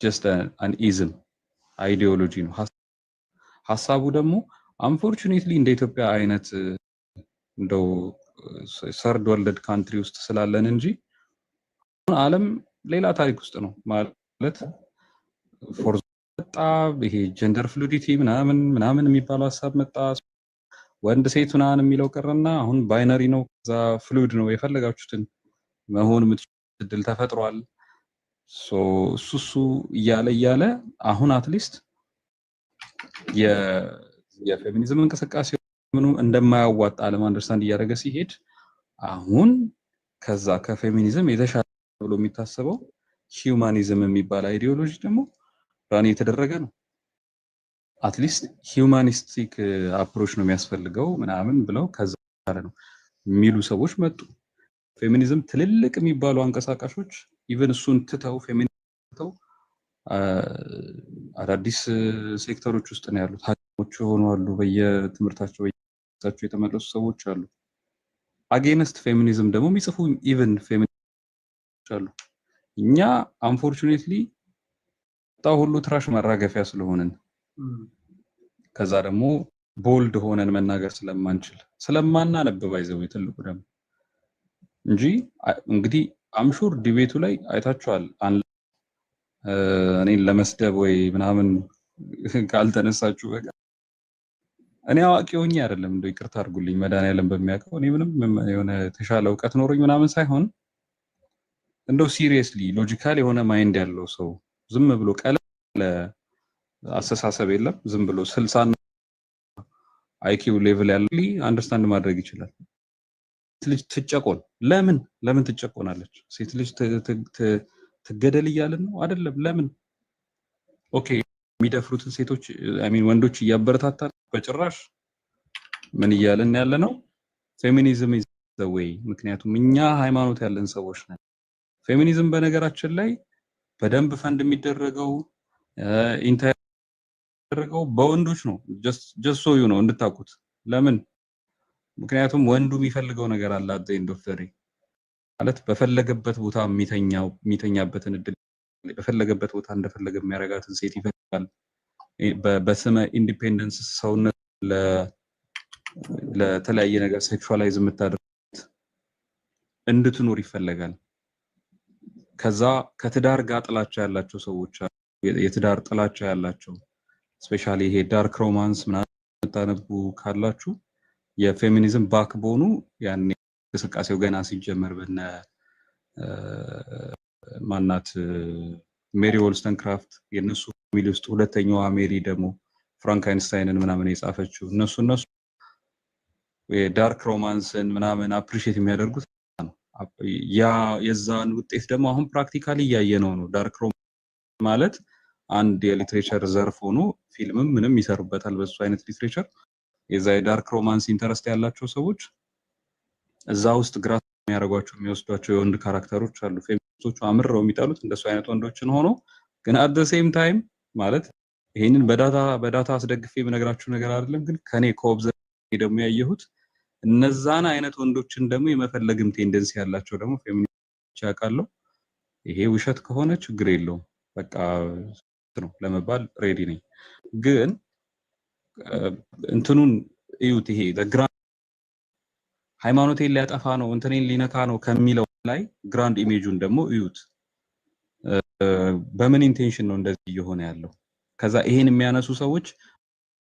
ጀስት አን ኢዝም አይዲዮሎጂ ነው። ሐሳቡ ደግሞ አንፎርቹኔትሊ እንደ ኢትዮጵያ አይነት እንደው ሰርድ ወርልድ ካንትሪ ውስጥ ስላለን እንጂ ዓለም ሌላ ታሪክ ውስጥ ነው ማለት ፎርዝ መጣ። ይሄ ጀንደር ፍሉዲቲ ምናምን የሚባለው ሐሳብ መጣ። ወንድ ሴት ምናምን የሚለው ቀረና አሁን ባይነሪ ነው፣ ከዛ ፍሉድ ነው። የፈለጋችሁትን መሆን የምትችሉት እድል ተፈጥሯል። እሱ እያለ አሁን አትሊስት የፌሚኒዝም እንቅስቃሴ ምኑ እንደማያዋጣ ዓለም አንደርስታንድ እያደረገ ሲሄድ አሁን ከዛ ከፌሚኒዝም የተሻለ ብሎ የሚታሰበው ሂዩማኒዝም የሚባል አይዲዮሎጂ ደግሞ ራን የተደረገ ነው። አትሊስት ሂዩማኒስቲክ አፕሮች ነው የሚያስፈልገው ምናምን ብለው ከዛ ነው የሚሉ ሰዎች መጡ። ፌሚኒዝም ትልልቅ የሚባሉ አንቀሳቃሾች ኢቨን እሱን ትተው ፌሚኒዝም ትተው አዳዲስ ሴክተሮች ውስጥ ነው ያሉት። ሐኪሞች ሆኑ አሉ፣ በየትምህርታቸው የተመለሱ ሰዎች አሉ። አጌንስት ፌሚኒዝም ደግሞ የሚጽፉ ኢቨን ፌሚኒስቶች አሉ። እኛ አንፎርቹኔትሊ ሁሉ ትራሽ መራገፊያ ስለሆነን ከዛ ደግሞ ቦልድ ሆነን መናገር ስለማንችል ስለማናነብ ይዘው ትልቁ ደግሞ እንጂ እንግዲህ አምሹር ዲቤቱ ላይ አይታችኋል። እኔን ለመስደብ ወይ ምናምን ካልተነሳችሁ በቃ እኔ አዋቂ ሆኜ አይደለም፣ እንደው ይቅርታ አድርጉልኝ መድኃኒዓለም በሚያውቀው እኔ ምንም የሆነ የተሻለ እውቀት ኖሮኝ ምናምን ሳይሆን እንደው ሲሪየስሊ ሎጂካል የሆነ ማይንድ ያለው ሰው ዝም ብሎ ቀለል አስተሳሰብ የለም ዝም ብሎ 60 አይኪው ሌቭል ያለው አንደርስታንድ ማድረግ ይችላል። ልጅ ትጨቆን ለምን ትጨቆናለች? ሴት ልጅ ትገደል እያልን ነው አይደለም። ለምን ኦኬ የሚደፍሩትን ሴቶች ወንዶች እያበረታታል በጭራሽ ምን እያልን ያለ ነው? ፌሚኒዝም ኢዝ ዘ ዌይ። ምክንያቱም እኛ ሃይማኖት ያለን ሰዎች ነን። ፌሚኒዝም በነገራችን ላይ በደንብ ፈንድ የሚደረገው ኢንተርደረገው በወንዶች ነው። ጀስት ሶ ዩ ነው እንድታውቁት። ለምን? ምክንያቱም ወንዱ የሚፈልገው ነገር አለ። አት ዘ ኤንድ ኦፍ ዘ ዴይ ማለት በፈለገበት ቦታ የሚተኛበትን እድል በፈለገበት ቦታ እንደፈለገ የሚያረጋትን ሴት ይፈልጋል። በስመ ኢንዲፔንደንስ ሰውነት ለተለያየ ነገር ሴክሹዋላይዝ የምታደርጉት እንድትኖር ይፈልጋል። ከዛ ከትዳር ጋር ጥላቻ ያላቸው ሰዎች አሉ። የትዳር ጥላቻ ያላቸው ስፔሻሊ ይሄ ዳርክ ሮማንስ ምናምን የምታነቡ ካላችሁ የፌሚኒዝም ባክቦኑ ያኔ እንቅስቃሴው ገና ሲጀመር በነ ማናት ሜሪ ወልስተንክራፍት የነሱ ፋሚሊ ውስጥ ሁለተኛዋ ሜሪ ደግሞ ፍራንካይንስታይንን ምናምን የጻፈችው እነሱ የዳርክ ሮማንስን ምናምን አፕሪሺየት የሚያደርጉት ነው። የዛን ውጤት ደግሞ አሁን ፕራክቲካሊ እያየነው ነው። ዳርክ ሮማንስ ማለት አንድ የሊትሬቸር ዘርፍ ሆኖ ፊልምም ምንም ይሰሩበታል በሱ አይነት ሊትሬቸር። የዛ የዳርክ ሮማንስ ኢንተረስት ያላቸው ሰዎች እዛ ውስጥ ግራ የሚያደርጓቸው የሚወስዷቸው የወንድ ካራክተሮች አሉ። ፌሚኒስቶቹ አምርረው የሚጠሉት እንደሱ አይነት ወንዶችን ሆኖ ግን አት ዘ ሴም ታይም ማለት ይሄንን በዳታ አስደግፌ የምነግራችሁ ነገር አይደለም፣ ግን ከኔ ከኦብዘርቭ ደግሞ ያየሁት እነዛን አይነት ወንዶችን ደግሞ የመፈለግም ቴንደንሲ ያላቸው ደግሞ ፌሚኒስቶች ያውቃለሁ። ይሄ ውሸት ከሆነ ችግር የለውም በቃ ነው ለመባል ሬዲ ነኝ። ግን እንትኑን እዩት። ይሄ ለግራንድ ሃይማኖቴን ሊያጠፋ ነው እንትኔን ሊነካ ነው ከሚለው ላይ ግራንድ ኢሜጁን ደግሞ እዩት። በምን ኢንቴንሽን ነው እንደዚህ እየሆነ ያለው? ከዛ ይሄን የሚያነሱ ሰዎች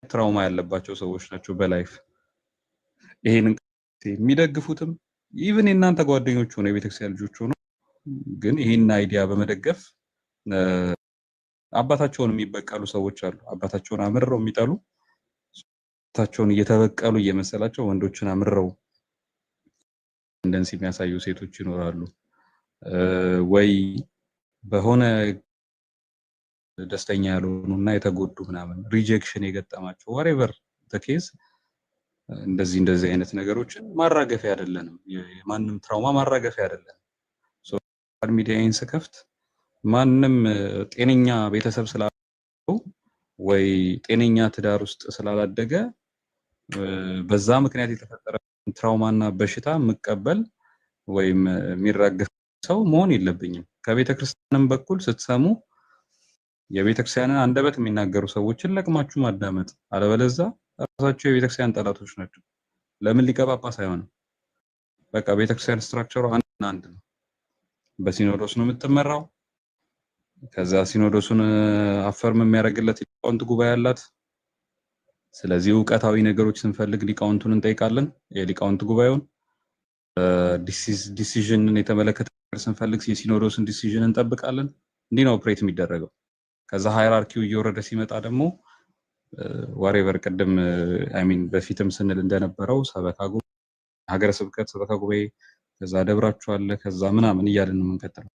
ትራውማ ያለባቸው ሰዎች ናቸው በላይፍ። ይሄን የሚደግፉትም ኢቭን የእናንተ ጓደኞች ሆነው የቤተክርስቲያን ልጆች ሆነው ግን ይሄን አይዲያ በመደገፍ አባታቸውን የሚበቀሉ ሰዎች አሉ። አባታቸውን አምርረው የሚጠሉ አባታቸውን እየተበቀሉ እየመሰላቸው ወንዶችን አምርረው እንደንስ የሚያሳዩ ሴቶች ይኖራሉ። ወይ በሆነ ደስተኛ ያልሆኑና የተጎዱ ምናምን ሪጀክሽን የገጠማቸው whatever the case እንደዚህ አይነት ነገሮችን ማራገፊያ አይደለንም። የማንም ትራውማ ማራገፊያ አይደለም። ሶሻል ሚዲያን ስከፍት ማንም ጤነኛ ቤተሰብ ስላለው ወይ ጤነኛ ትዳር ውስጥ ስላላደገ በዛ ምክንያት የተፈጠረ ትራውማና በሽታ መቀበል ወይም የሚራገፍ ሰው መሆን የለብኝም። ከቤተ ክርስቲያንም በኩል ስትሰሙ የቤተክርስቲያንን አንደበት የሚናገሩ ሰዎችን ለቅማችሁ ማዳመጥ፣ አለበለዚያ ራሳቸው የቤተክርስቲያን ጠላቶች ናቸው። ለምን ሊቀ ጳጳስ አይሆንም? በቃ ቤተክርስቲያን ስትራክቸሩ አንድ ነው። በሲኖዶስ ነው የምትመራው። ከዛ ሲኖዶሱን አፈርም የሚያደርግለት ሊቃውንት ጉባኤ አላት። ስለዚህ ዕውቀታዊ ነገሮች ስንፈልግ ሊቃውንቱን እንጠይቃለን። የሊቃውንት ጉባኤውን ዲሲዥንን የተመለከተ ስንፈልግ የሲኖዶስን ዲሲዥን እንጠብቃለን። እንዲህ ነው ኦፕሬት የሚደረገው። ከዛ ሃይራርኪው እየወረደ ሲመጣ ደግሞ ዋሬቨር ቅድም በፊትም ስንል እንደነበረው ሰበካ ጉባኤ፣ ሀገረ ስብከት ሰበካ ጉባኤ፣ ከዛ ደብራችሁ አለ፣ ከዛ ምናምን እያልን ነው የምንቀጥለው።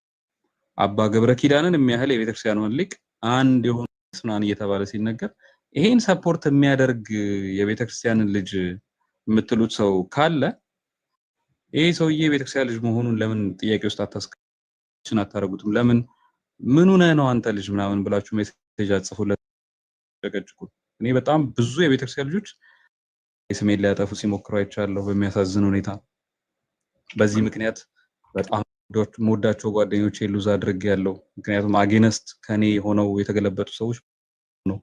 አባ ገብረ ኪዳንን የሚያህል የቤተክርስቲያኑን ሊቅ አንድ የሆነ ምናምን እየተባለ ሲነገር ይሄን ሰፖርት የሚያደርግ የቤተክርስቲያንን ልጅ የምትሉት ሰው ካለ ይሄ ሰውዬ የቤተክርስቲያን ልጅ መሆኑን ለምን ጥያቄ ውስጥ አታረጉትም? ለምን ምን ሆነ ነው አንተ ልጅ ምናምን ብላችሁ ሜሴጅ አጽፉለት ተቀጭቁ። እኔ በጣም ብዙ የቤተክርስቲያን ልጆች ስሜን ሊያጠፉ ሲሞክሩ አይቻለሁ በሚያሳዝን ሁኔታ። በዚህ ምክንያት በጣም ሞዳቸው ጓደኞቼ ሉዝ አድርጌያለሁ። ምክንያቱም አጌነስት ከኔ ሆነው የተገለበጡ ሰዎች ነው።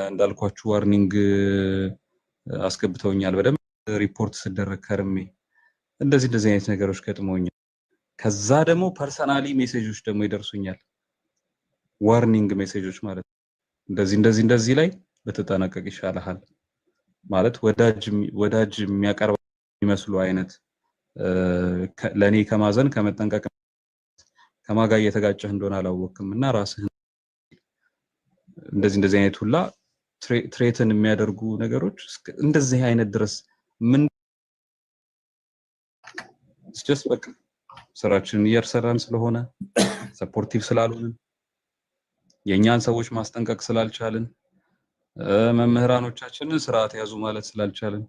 እንዳልኳችሁ ዋርኒንግ አስገብተውኛል። በደንብ ሪፖርት ስደረግ ከርሜ እንደዚህ አይነት ነገሮች ገጥመውኛል። ከዛ ደግሞ ፐርሰናሊ ሜሴጆች ደግሞ ይደርሱኛል። ዋርኒንግ ሜሴጆች ማለት እንደዚህ ላይ በተጠናቀቅ ይሻላል ማለት ወዳጅ የሚያቀርብ የሚመስሉ አይነት ለኔ ከማዘን ከመጠንቀቅ ከማጋ እየተጋጨህ እንደሆነ አላወቅም እና ራስህ እንደዚህ አይነት ሁላ ትሬትን የሚያደርጉ ነገሮች እንደዚህ አይነት ድረስ ምን just በቃ ስራችንን እየሰራን ስለሆነ ሰፖርቲቭ ስላልሆንን የኛን ሰዎች ማስጠንቀቅ ስላልቻልን መምህራኖቻችንን ስርዓት ያዙ ማለት ስላልቻልን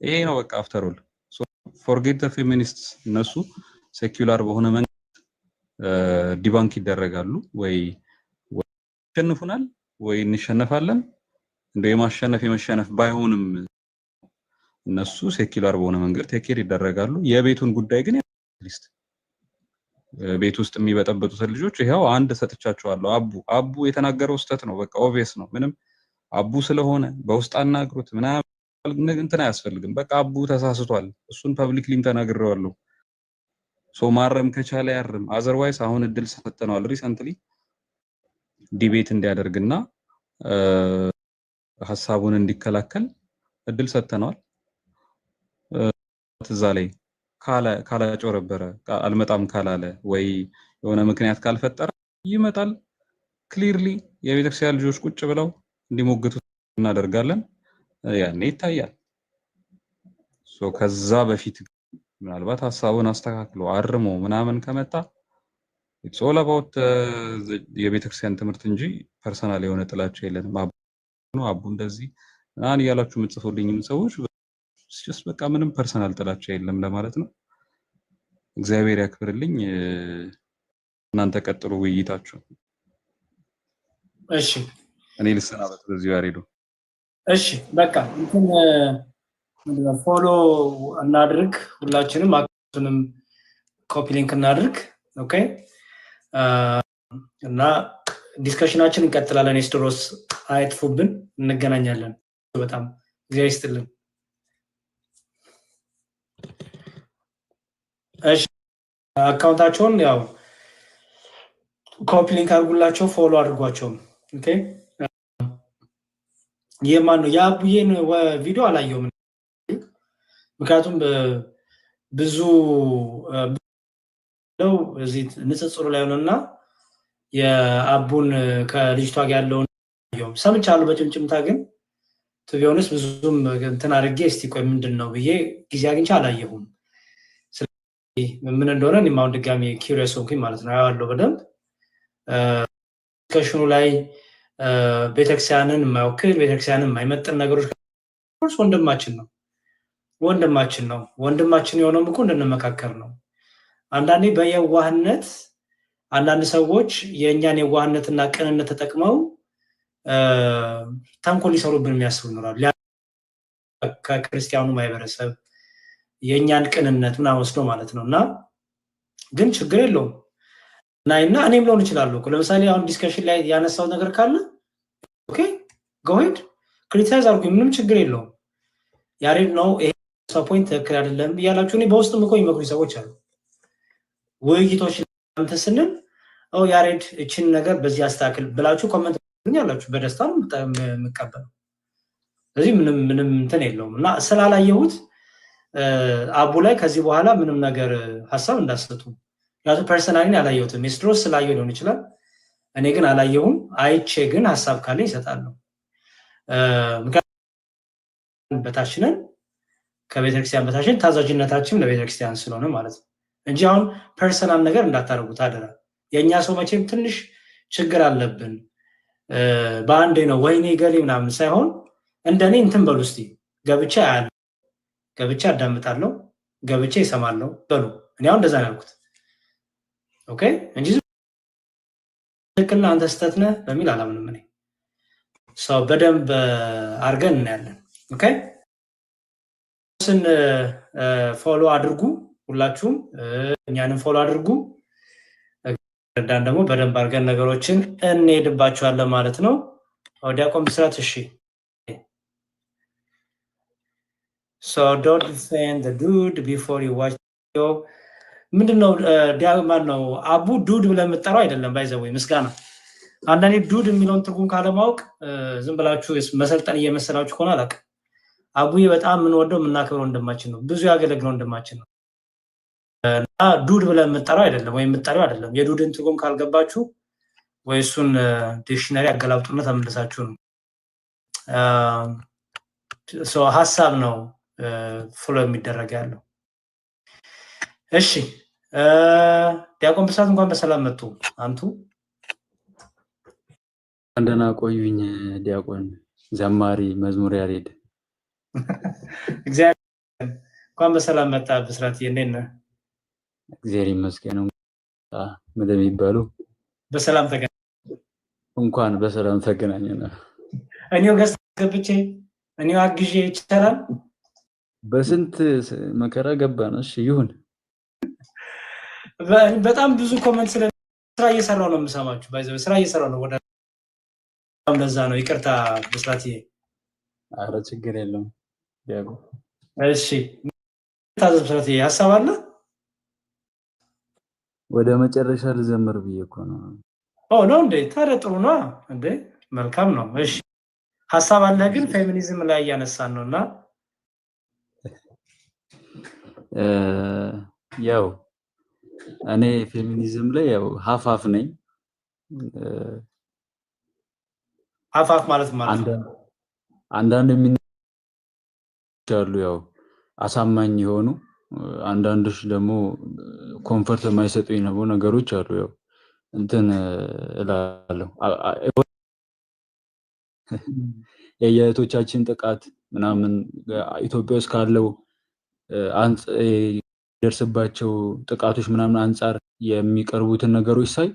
ይሄ ነው በቃ አፍተር ኦል ፎርጌት ዘ ፌሚኒስትስ። እነሱ ሴኩላር በሆነ መንገድ ዲባንክ ይደረጋሉ። ወይ ይሸንፉናል ወይ እንሸነፋለን። እንደ የመሸነፍ ባይሆንም እነሱ ሴኩላር በሆነ መንገድ ቴኬር ይደረጋሉ። የቤቱን ጉዳይ ግን ሊስት ቤት ውስጥ የሚበጠበጡት ልጆች ይሄው አንድ ሰጥቻቸዋለሁ። አቡ የተናገረው ስተት ነው። በቃ ኦብቪየስ ነው። ምንም አቡ ስለሆነ በውስጥ አናግሩት ምናምን እንትን አያስፈልግም። በቃ አቡ ተሳስቷል። እሱን ፐብሊክሊም ተናግሬዋለሁ። ሶ ማረም ከቻለ ያርም። አዘርዋይስ አሁን እድል ሰጥተነዋል። ሪሰንትሊ ዲቤት እንዲያደርግና ሐሳቡን እንዲከላከል እድል ሰጥተነዋል። ትዛ ላይ ካላጮረበረ አልመጣም ካላለ ወይ የሆነ ምክንያት ካልፈጠረ ይመጣል። ክሊርሊ የቤተክርስቲያን ልጆች ቁጭ ብለው እንዲሞግቱ እናደርጋለን። ያኔ ይታያል። ሶ ከዛ በፊት ምናልባት ሐሳቡን አስተካክሎ አርሞ ምናምን ከመጣ it's all about የቤተክርስቲያን ትምህርት እንጂ ፐርሰናል የሆነ ጥላቻ የለንም። አቡ እንደዚህ አን ያላችሁ የምትጽፉልኝም ሰዎች just በቃ ምንም ፐርሰናል ጥላቻ የለም ለማለት ነው። እግዚአብሔር ያክብርልኝ። እናንተ ቀጥሉ ውይይታችሁ። እሺ እኔ ልሰናበት በዚህ ያሬዱ። እሺ በቃ እንትን ፎሎ እናድርግ፣ ሁላችንም አካውንቱንም ኮፒ ሊንክ እናድርግ። ኦኬ እና ዲስከሽናችን እንቀጥላለን። ኤስቶሮስ አይጥፉብን፣ እንገናኛለን። በጣም እግዚአብሔር ይስጥልን። እሺ አካውንታቸውን ያው ኮፒ ሊንክ አድርጉላቸው፣ ፎሎ አድርጓቸው። ኦኬ የማን ነው የአቡዬን ቪዲዮ አላየሁም፣ ምክንያቱም ብዙ ነው እዚህ ንጽጽሩ ላይ ሆነና የአቡን ከልጅቷ ጋር ያለውን ሰምቻለሁ በጭምጭምታ፣ ግን ቱቢዮንስ ብዙም እንትን አድርጌ እስቲ ቆይ ምንድነው ብዬ ጊዜ አግኝቼ አላየሁም። ስለዚህ ምን እንደሆነ እኔም አሁን ድጋሚ ኪሪየስ ሆንኩኝ ማለት ነው። ያለው በደንብ ዲስከሽኑ ላይ ቤተክርስቲያንን የማይወክል ቤተክርስቲያንን የማይመጥን ነገሮች ወንድማችን ነው። ወንድማችን የሆነው እኮ እንድንመካከር ነው። አንዳንዴ በየዋህነት አንዳንድ ሰዎች የእኛን የዋህነትና ቅንነት ተጠቅመው ተንኮል ሊሰሩብን የሚያስቡ ይኖራሉ። ከክርስቲያኑ ማህበረሰብ የእኛን ቅንነት ምናምን ወስዶ ማለት ነው። እና ግን ችግር የለውም ናይና እኔም ልሆን እችላለሁ እኮ ለምሳሌ አሁን ዲስከሽን ላይ ያነሳው ነገር ካለ ኦኬ ጎ ሄድ ክሪቲሳይዝ አድርጉኝ፣ ምንም ችግር የለውም። ያሬድ ነው ይሄ ፖይንት ትክክል አይደለም እያላችሁ እኔ በውስጥም እኮ የሚመክሩኝ ሰዎች አሉ። ውይይቶች እንትን ስንል ያሬድ እችን ነገር በዚህ አስተካክል ብላችሁ ኮመንት ያላችሁ በደስታ ነው የምቀበለው። ስለዚህ ምንም እንትን የለውም እና ስላላየሁት አቡ ላይ ከዚህ በኋላ ምንም ነገር ሀሳብ እንዳሰጡ ያቱ ፐርሰናሊ አላየሁትም። ኤስድሮስ ስላየው ሊሆን ይችላል፣ እኔ ግን አላየሁም። አይቼ ግን ሀሳብ ካለኝ እሰጣለሁ። ምክንያቱም በታችንን ከቤተክርስቲያን በታችን ታዛዥነታችን ለቤተክርስቲያን ስለሆነ ማለት ነው እንጂ አሁን ፐርሰናል ነገር እንዳታደርጉት አደራ። የእኛ ሰው መቼም ትንሽ ችግር አለብን። በአንዴ ነው ወይኔ ገሌ ምናምን ሳይሆን እንደኔ እንትን በሉ እስቲ ገብቼ አያለሁ፣ ገብቼ አዳምጣለሁ፣ ገብቼ ይሰማለሁ በሉ። እኔ አሁን እንደዛ ነው ያልኩት ኦኬ እንጂ ትክክል አንተ ስህተት ነህ በሚል አላምንም። እኔ ሰው በደንብ አድርገን እናያለን። ኦኬ ስን ፎሎ አድርጉ ሁላችሁም፣ እኛንም ፎሎ አድርጉ። ረዳን ደግሞ በደንብ አድርገን ነገሮችን እንሄድባቸዋለን ማለት ነው። ዲያቆን ብስራት እሺ። So don't defend the dude before you watch the video. ምንድነው ዲያማን ነው አቡ ዱድ ብለን የምጠራው አይደለም። ባይዘው ምስጋና አንዳንዴ ዱድ የሚለውን ትርጉም ካለማወቅ ዝም ብላችሁ መሰልጠን እየመሰላችሁ ከሆነ አላውቅም። አቡዬ በጣም የምንወደው የምናከብረው ወንድማችን ነው። ብዙ ያገለግለው ወንድማችን ነው እና ዱድ ብለን የምጠራው አይደለም ወይም የምጠራው አይደለም። የዱድን ትርጉም ካልገባችሁ ወይ እሱን ዲክሽነሪ አገላብጡና ተመልሳችሁ ነው ሀሳብ ነው ፎሎ የሚደረግ ያለው። እሺ ዲያቆን ብስራት እንኳን በሰላም መጡ። አንቱ እንደና ቆዩኝ። ዲያቆን ዘማሪ መዝሙር ያሬድ እግዚአብሔር እንኳን በሰላም መጣ። ብስራት እንዴት ነህ? እግዚአብሔር ይመስገን። ምንድን ነው የሚባሉ በሰላም ተገናኘን። እንኳን በሰላም ተገናኘን። እኔው ገስ ገብቼ እኔው አግዤ ይችላል። በስንት መከራ ገባን። እሺ ይሁን። በጣም ብዙ ኮሜንት ስለ ስራ እየሰራው ነው የምሰማችሁ። ባይዘው ስራ እየሰራው ነው ወደ ለዛ ነው ይቅርታ ብስራት። አረ ችግር የለም ያው እሺ ታዘብ ብስራት ሀሳብ አለ። ወደ መጨረሻ ልዘምር ብዬ እኮ ነው። ነው እንዴ? ታዲያ ጥሩ ነው እንዴ? መልካም ነው። እሺ ሀሳብ አለ ግን ፌሚኒዝም ላይ እያነሳን ነውና ያው እኔ ፌሚኒዝም ላይ ያው ሀፋፍ ነኝ። ሀፋፍ ማለት አንዳንድ የሚናሉ ያው አሳማኝ የሆኑ አንዳንዶች ደግሞ ኮምፎርት የማይሰጡኝ ነገሮች አሉ። ያው እንትን እላለሁ የየእህቶቻችን ጥቃት ምናምን ኢትዮጵያ ውስጥ ካለው ደርስባቸው ጥቃቶች ምናምን አንፃር የሚቀርቡትን ነገሮች ሳይ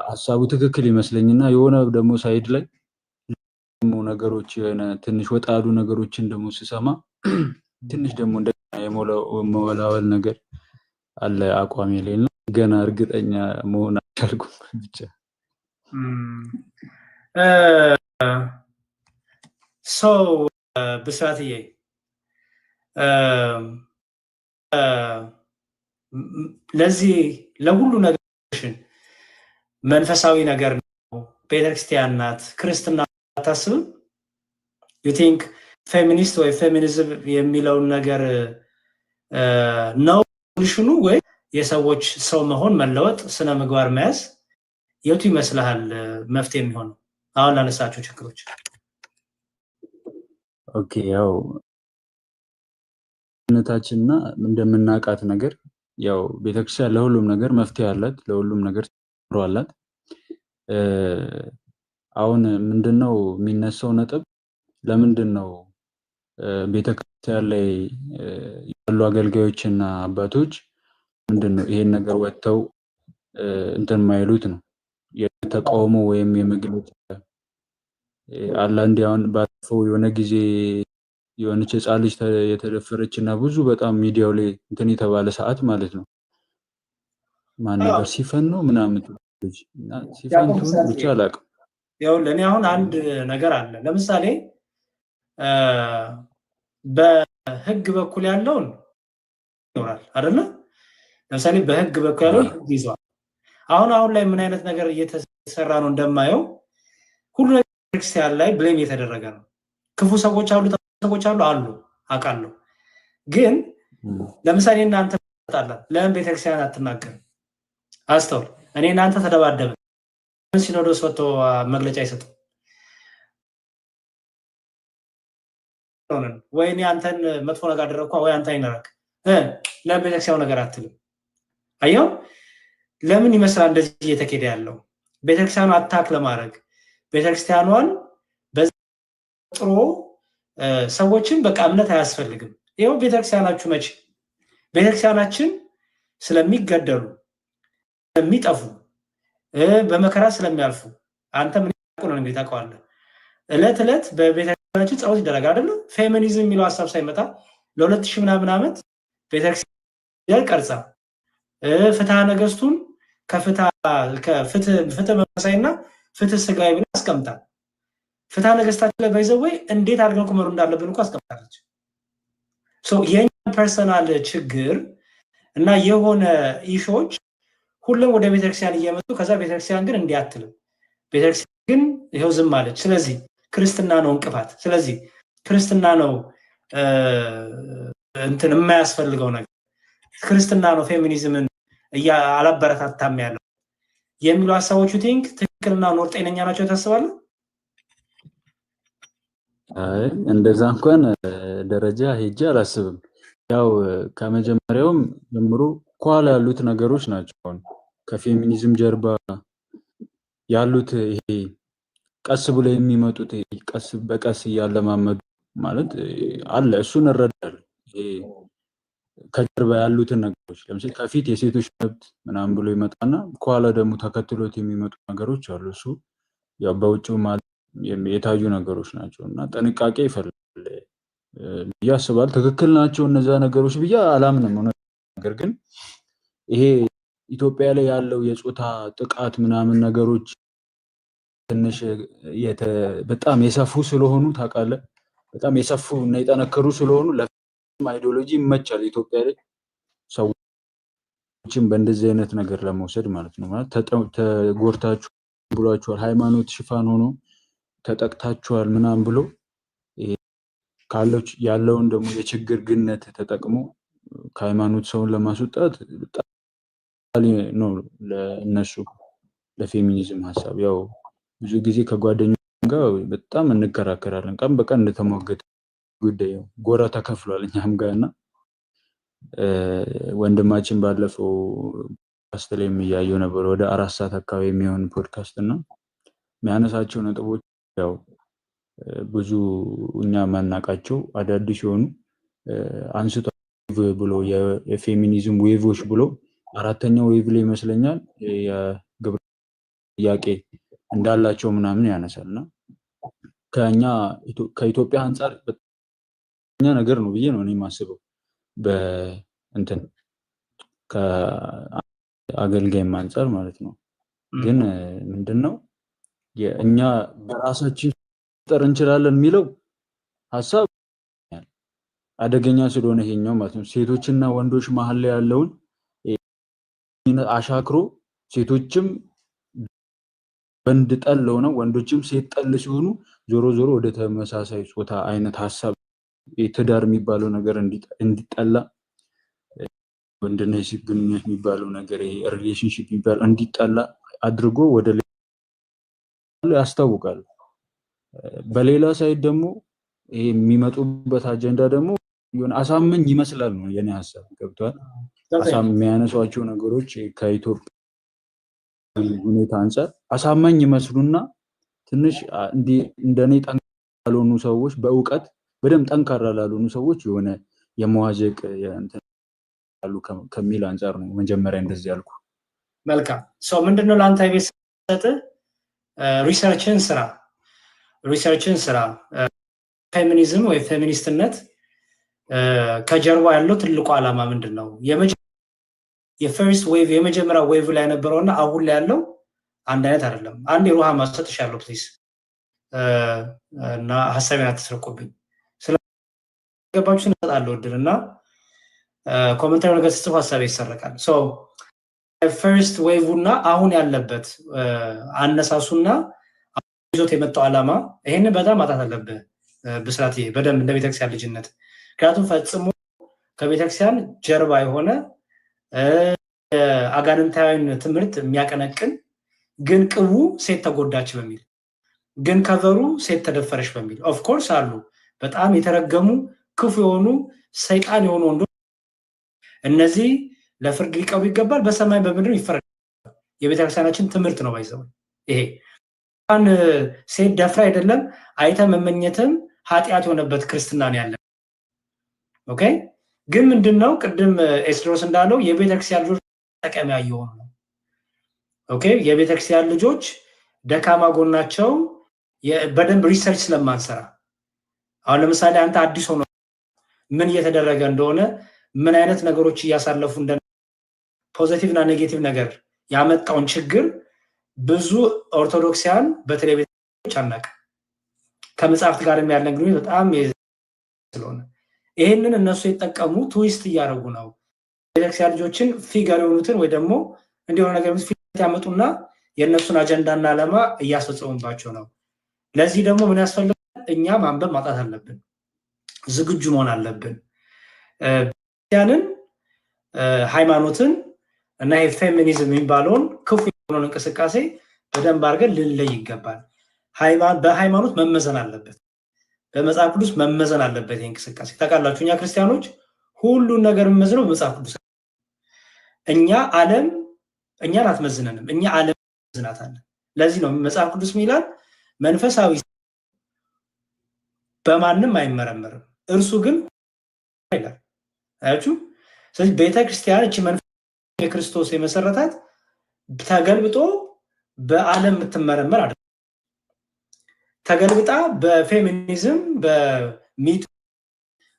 ሀሳቡ ትክክል ይመስለኝና የሆነ ደግሞ ሳይድ ላይ ደግሞ ነገሮች የሆነ ትንሽ ወጣ ያሉ ነገሮችን ደግሞ ስሰማ ትንሽ ደግሞ እንደገና የመወላወል ነገር አለ አቋሜ ላይ እና ገና እርግጠኛ መሆን አልቻልኩም ብቻ ብስራትዬ ለዚህ ለሁሉ ነገርሽን መንፈሳዊ ነገር ነው። ቤተክርስቲያን ናት፣ ክርስትና አታስብም? ዩ ቲንክ ፌሚኒስት ወይ ፌሚኒዝም የሚለውን ነገር ነው ሶሉሽኑ ወይ የሰዎች ሰው መሆን መለወጥ ስነ ምግባር መያዝ የቱ ይመስልሃል መፍትሄ የሚሆነው አሁን ላነሳቸው ችግሮች? ኦኬ ያው ነታችንና እንደምናቃት ነገር ያው ቤተክርስቲያን ለሁሉም ነገር መፍትሄ አላት፣ ለሁሉም ነገር ተሮ አላት። አሁን ምንድነው የሚነሳው ነጥብ ለምንድነው ቤተክርስቲያን ላይ ያሉ አገልጋዮችና አባቶች ምንድነው ይሄን ነገር ወጥተው እንትን ማይሉት ነው የተቃውሞ ወይም የመግለጽ አላንዲ አሁን ባለፈው የሆነ ጊዜ የሆነች ህፃን ልጅ የተደፈረችና ብዙ በጣም ሚዲያው ላይ እንትን የተባለ ሰዓት ማለት ነው ማን ነበር ሲፈን ነው ምናምን ልጅ እና ሲፈን ትሁን ብቻ አላውቅም። ያው ለኔ አሁን አንድ ነገር አለ። ለምሳሌ በህግ በኩል ያለውን ይኖራል አይደለ? ለምሳሌ በህግ በኩል ያለውን ይዟል። አሁን ላይ ምን አይነት ነገር እየተሰራ ነው እንደማየው ሁሉ ነገር ክርስቲያን ላይ ብሌም እየተደረገ ነው። ክፉ ሰዎች አሉ አውቃለሁ። ግን ለምሳሌ እናንተ ታጣላችሁ፣ ለምን ቤተክርስቲያን አትናገርም? አስተውል። እኔ እናንተ ተደባደብን፣ ሲኖዶስ ወጥቶ መግለጫ አይሰጥም ወይ? እኔ አንተን መጥፎ ነገር አደረግኳ ወይ አንተ አይነረክ ለምን ቤተክርስቲያን ነገር አትልም? አየው ለምን ይመስላል እንደዚህ እየተኬደ ያለው? ቤተክርስቲያኑ አታክ ለማድረግ ቤተክርስቲያኗን በጥሮ ሰዎችን በቃ እምነት አያስፈልግም። ይሄው ቤተክርስቲያናችሁ መቼ ቤተክርስቲያናችን ስለሚገደሉ ስለሚጠፉ በመከራ ስለሚያልፉ አንተ ምን ያቆነ ነው ታውቃለህ? እለት እለት በቤተክርስቲያናችን ጸሎት ይደረጋል አይደል? ፌሚኒዝም የሚለው ሐሳብ ሳይመጣ ለ2000 ምናምን ዓመት ቤተክርስቲያን ቀርጻ ፍትሐ ነገስቱን ከፍትህ መንፈሳዊና ፍትህ ስጋዊ ብላ አስቀምጣ ፍትሐ ነገስታችን ላይ ባይዘወይ እንዴት አድርገን ኩመሩ እንዳለብን እኮ አስቀምጣለች። የኛ ፐርሰናል ችግር እና የሆነ ኢሾች ሁሉም ወደ ቤተክርስቲያን እየመጡ ከዛ ቤተክርስቲያን ግን እንዲያትልም ቤተክርስቲያን ግን ይሄው ዝም አለች። ስለዚህ ክርስትና ነው እንቅፋት፣ ስለዚህ ክርስትና ነው እንትን የማያስፈልገው ነገር፣ ክርስትና ነው ፌሚኒዝምን አላበረታታም ያለው የሚሉ ሐሳቦች ቲንክ ትክክልና ኖር ጤነኛ ናቸው ታስባለህ? አይ እንደዛ እንኳን ደረጃ ሄጄ አላስብም። ያው ከመጀመሪያውም ጀምሮ ኳላ ያሉት ነገሮች ናቸው። ከፌሚኒዝም ጀርባ ያሉት ይሄ ቀስ ብሎ የሚመጡት ቀስ በቀስ እያለማመዱ ማለት አለ። እሱን እረዳለሁ። ከጀርባ ያሉትን ነገሮች ለምሳሌ ከፊት የሴቶች መብት ምናምን ብሎ ይመጣና ኳላ ደግሞ ተከትሎት የሚመጡ ነገሮች አሉ። እሱ ያው በውጭው ማለት የታዩ ነገሮች ናቸው እና ጥንቃቄ ይፈልጋል ብዬ አስባለሁ። ትክክል ናቸው እነዛ ነገሮች ብዬ አላምንም። ነገር ግን ይሄ ኢትዮጵያ ላይ ያለው የጾታ ጥቃት ምናምን ነገሮች ትንሽ በጣም የሰፉ ስለሆኑ ታውቃለህ፣ በጣም የሰፉ እና የጠነከሩ ስለሆኑ ለፌሚኒዝም አይዲዮሎጂ ይመቻል ኢትዮጵያ ላይ ሰዎችን በእንደዚህ አይነት ነገር ለመውሰድ ማለት ነው። ማለት ተጎድታችሁ ብሏችኋል፣ ሃይማኖት ሽፋን ሆኖ ተጠቅታችኋል ምናምን ብሎ ያለውን ደግሞ የችግር ግነት ተጠቅሞ ከሃይማኖት ሰውን ለማስወጣት ነው ለነሱ ለፌሚኒዝም ሐሳብ። ያው ብዙ ጊዜ ከጓደኞች ጋር በጣም እንከራከራለን፣ ቀን በቀን እንደተሟገተ ጉዳይ ጎራ ተከፍሏል እኛም ጋር እና ወንድማችን ባለፈው ፖድካስት ላይ የሚያየው ነበር ወደ 4 ሰዓት አካባቢ የሚሆን ፖድካስት እና የሚያነሳቸው ነጥቦች ያው ብዙ እኛ ማናቃቸው አዳዲስ ሲሆኑ አንስቶ ብሎ የፌሚኒዝም ዌቮች ብሎ 4ኛው ዌቭ ላይ ይመስለኛል የግብር ጥያቄ እንዳላቸው ምናምን ያነሳልና ከኢትዮጵያ አንፃር በጣም ነገር ነው ብዬ ነው እኔ የማስበው። በእንትን ከአገልጋይም አንፃር ማለት ነው። ግን ምንድነው የእኛ በራሳችን መፍጠር እንችላለን የሚለው ሐሳብ አደገኛ ስለሆነ ይሄኛው ማለት ነው ሴቶችና ወንዶች መሀል ላይ ያለውን አሻክሮ ሴቶችም ወንድ ጠል ሆነው ወንዶችም ሴት ጠል ሲሆኑ ዞሮ ዞሮ ወደ ተመሳሳይ ጾታ አይነት ሐሳብ የትዳር የሚባለው ነገር እንዲጠላ ወንድና ሴት ግንኙነት የሚባለው ነገር ይሄ ሪሌሽንሺፕ የሚባለው እንዲጠላ አድርጎ ወደ ያስታውቃል። በሌላ ሳይድ ደግሞ ይሄ የሚመጡበት አጀንዳ ደግሞ የሆነ አሳመኝ ይመስላል ነው የኔ ሐሳብ። ገብቷል? የሚያነሷቸው ነገሮች ከኢትዮጵያ ሁኔታ አንፃር አሳማኝ ይመስሉና ትንሽ እንደኔ ጠንካራ ላልሆኑ ሰዎች በእውቀት በደንብ ጠንካራ ላልሆኑ ሰዎች የሆነ የመዋዠቅ እንትን ያሉ ከሚል አንፃር ነው መጀመሪያ እንደዚህ ያልኩ። መልካም ሰው ምንድነው ለአንተ ቤት ሰጥ ሪሰርችን ስራ ፌሚኒዝም ወይ ፌሚኒስትነት ከጀርባ ያለው ትልቁ ዓላማ ምንድነው? የፈርስት ዌቭ የመጀመሪያ ዌቭ ላይ ነበረውና አሁን ላይ ያለው አንድ አይነት አይደለም። አንድ የሩሃ ማስተሻለው ፕሊዝ እና ሐሳቤን አትስረቁብኝ። ስለገባችሁ እንጣጣለው እድልና ኮሜንታሪ ነገር ጽፎ ሐሳቤ ይሰረቃል። ሶ ፈርስት ዌቭ እና አሁን ያለበት አነሳሱና ይዞት የመጣው ዓላማ ይሄንን በጣም ማጣት አለብህ ብስራትዬ፣ በደንብ እንደ ቤተክርስቲያን ልጅነት። ምክንያቱም ፈጽሞ ከቤተክርስቲያን ጀርባ የሆነ አጋንንታዊን ትምህርት የሚያቀነቅን ግን ቅቡ ሴት ተጎዳች በሚል ግን ከቨሩ ሴት ተደፈረች በሚል ኦፍ ኮርስ አሉ በጣም የተረገሙ ክፉ የሆኑ ሰይጣን የሆኑ ወንዶች እነዚህ ለፍርድ ሊቀርቡ ይገባል፣ በሰማይ በምድር ይፈረዳል። የቤተክርስቲያናችን ትምህርት ነው ባይዘው ይሄ አን ሴት ደፍራ አይደለም አይተ መመኘትም ኃጢአት የሆነበት ክርስትና ነው ያለው። ኦኬ ግን ምንድነው ቅድም ኤስድሮስ እንዳለው የቤተክርስቲያን ልጆች ተቀማያ የሆኑ ነው። ኦኬ የቤተክርስቲያን ልጆች ደካማ ጎናቸው በደንብ ሪሰርች ስለማንሰራ አሁን ለምሳሌ አንተ አዲስ ሆኖ ምን እየተደረገ እንደሆነ ምን አይነት ነገሮች እያሳለፉ እንደ ፖዚቲቭ እና ኔጌቲቭ ነገር ያመጣውን ችግር ብዙ ኦርቶዶክሲያን በቴሌቪዥኖች አናቅ ከመጽሐፍት ጋር የሚያለን ግንኙነት በጣም ስለሆነ ይሄንን እነሱ የተጠቀሙ ትዊስት እያደረጉ ነው። ቤተክርስቲያን ልጆችን ፊገር የሆኑትን ወይ ደግሞ እንዲሆነ ነገር ፊት ያመጡና የእነሱን አጀንዳና ዓላማ እያስፈጸሙባቸው ነው። ለዚህ ደግሞ ምን ያስፈልጋል? እኛ ማንበብ ማጣት አለብን፣ ዝግጁ መሆን አለብን። ያንን ሃይማኖትን እና የፌሚኒዝም የሚባለውን ክፉ የሆነውን እንቅስቃሴ በደንብ አድርገን ልንለይ ይገባል። በሃይማኖት መመዘን አለበት፣ በመጽሐፍ ቅዱስ መመዘን አለበት። የእንቅስቃሴ ታውቃላችሁ እኛ ክርስቲያኖች ሁሉን ነገር የምንመዝነው በመጽሐፍ ቅዱስ። እኛ ዓለም እኛን አትመዝነንም፣ እኛ ዓለም መዝናታለን። ለዚህ ነው መጽሐፍ ቅዱስ የሚላል መንፈሳዊ በማንም አይመረመርም እርሱ ግን ይላል። አያችሁ? ስለዚህ ቤተክርስቲያን እቺ መንፈሳዊ የክርስቶስ የመሰረታት ተገልብጦ በዓለም የምትመረመር አይደለም። ተገልብጣ በፌሚኒዝም በሚት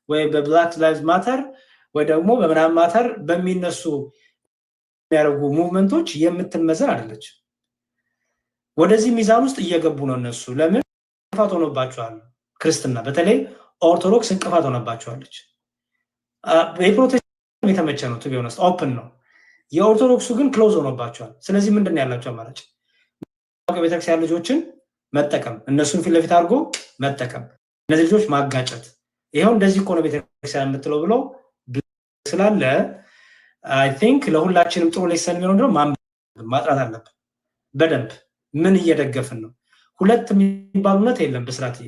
ወይ በብላክ ላይቭስ ማተር ወይ ደግሞ በምናምን ማተር በሚነሱ የሚያደርጉ ሙቭመንቶች የምትመዘን አይደለች። ወደዚህ ሚዛን ውስጥ እየገቡ ነው እነሱ። ለምን እንቅፋት ሆኖባቸዋል? ክርስትና በተለይ ኦርቶዶክስ እንቅፋት ሆነባቸዋለች። የፕሮቴስታንት የተመቸ ነው ቱ ቢ ኦነስት ኦፕን ነው። የኦርቶዶክሱ ግን ክሎዝ ሆኖባቸዋል። ስለዚህ ምንድነው ያላቸው አማራጭ? ቤተክርስቲያን ልጆችን መጠቀም፣ እነሱን ፊት ለፊት አድርጎ መጠቀም፣ እነዚህ ልጆች ማጋጨት። ይሄው እንደዚህ እኮ ነው ቤተክርስቲያን የምትለው ብሎ ስላለ አይ ቲንክ ለሁላችንም ጥሩ ሌሰን የሚሆነው ደግሞ ማጥራት አለብን በደንብ ምን እየደገፍን ነው። ሁለት የሚባል እውነት የለም በስርዓት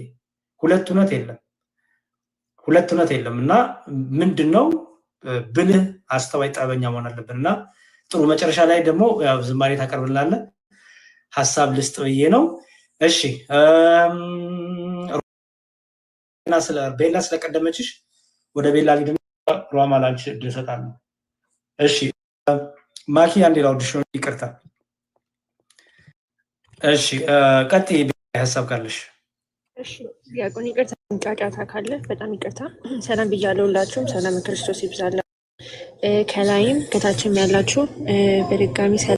ሁለት እውነት የለም እና ምንድነው ብልህ አስተዋይ ጠበኛ መሆን አለብንና ጥሩ መጨረሻ ላይ ደግሞ ያው ዝማሬ ታቀርብልናለህ። ሐሳብ ልስጥ ብዬ ነው። እሺ እና ስለ ቤላ ስለቀደመችሽ ወደ ቤላ ሊድም ሮማ ላንቺ ድሰጣለሁ። እሺ ማኪ አንዴ ላውድሽ ነው፣ ይቅርታ። እሺ ቀጥይ ሐሳብ ካለሽ። እሺ ዲያቆን ይቅርታ ጫጫታ ካለ በጣም ይቅርታ። ሰላም ብያለሁ ሁላችሁም፣ ሰላም ክርስቶስ ይብዛላችሁ። ከላይም ከታችም ያላችሁ በድጋሚ ሰላም።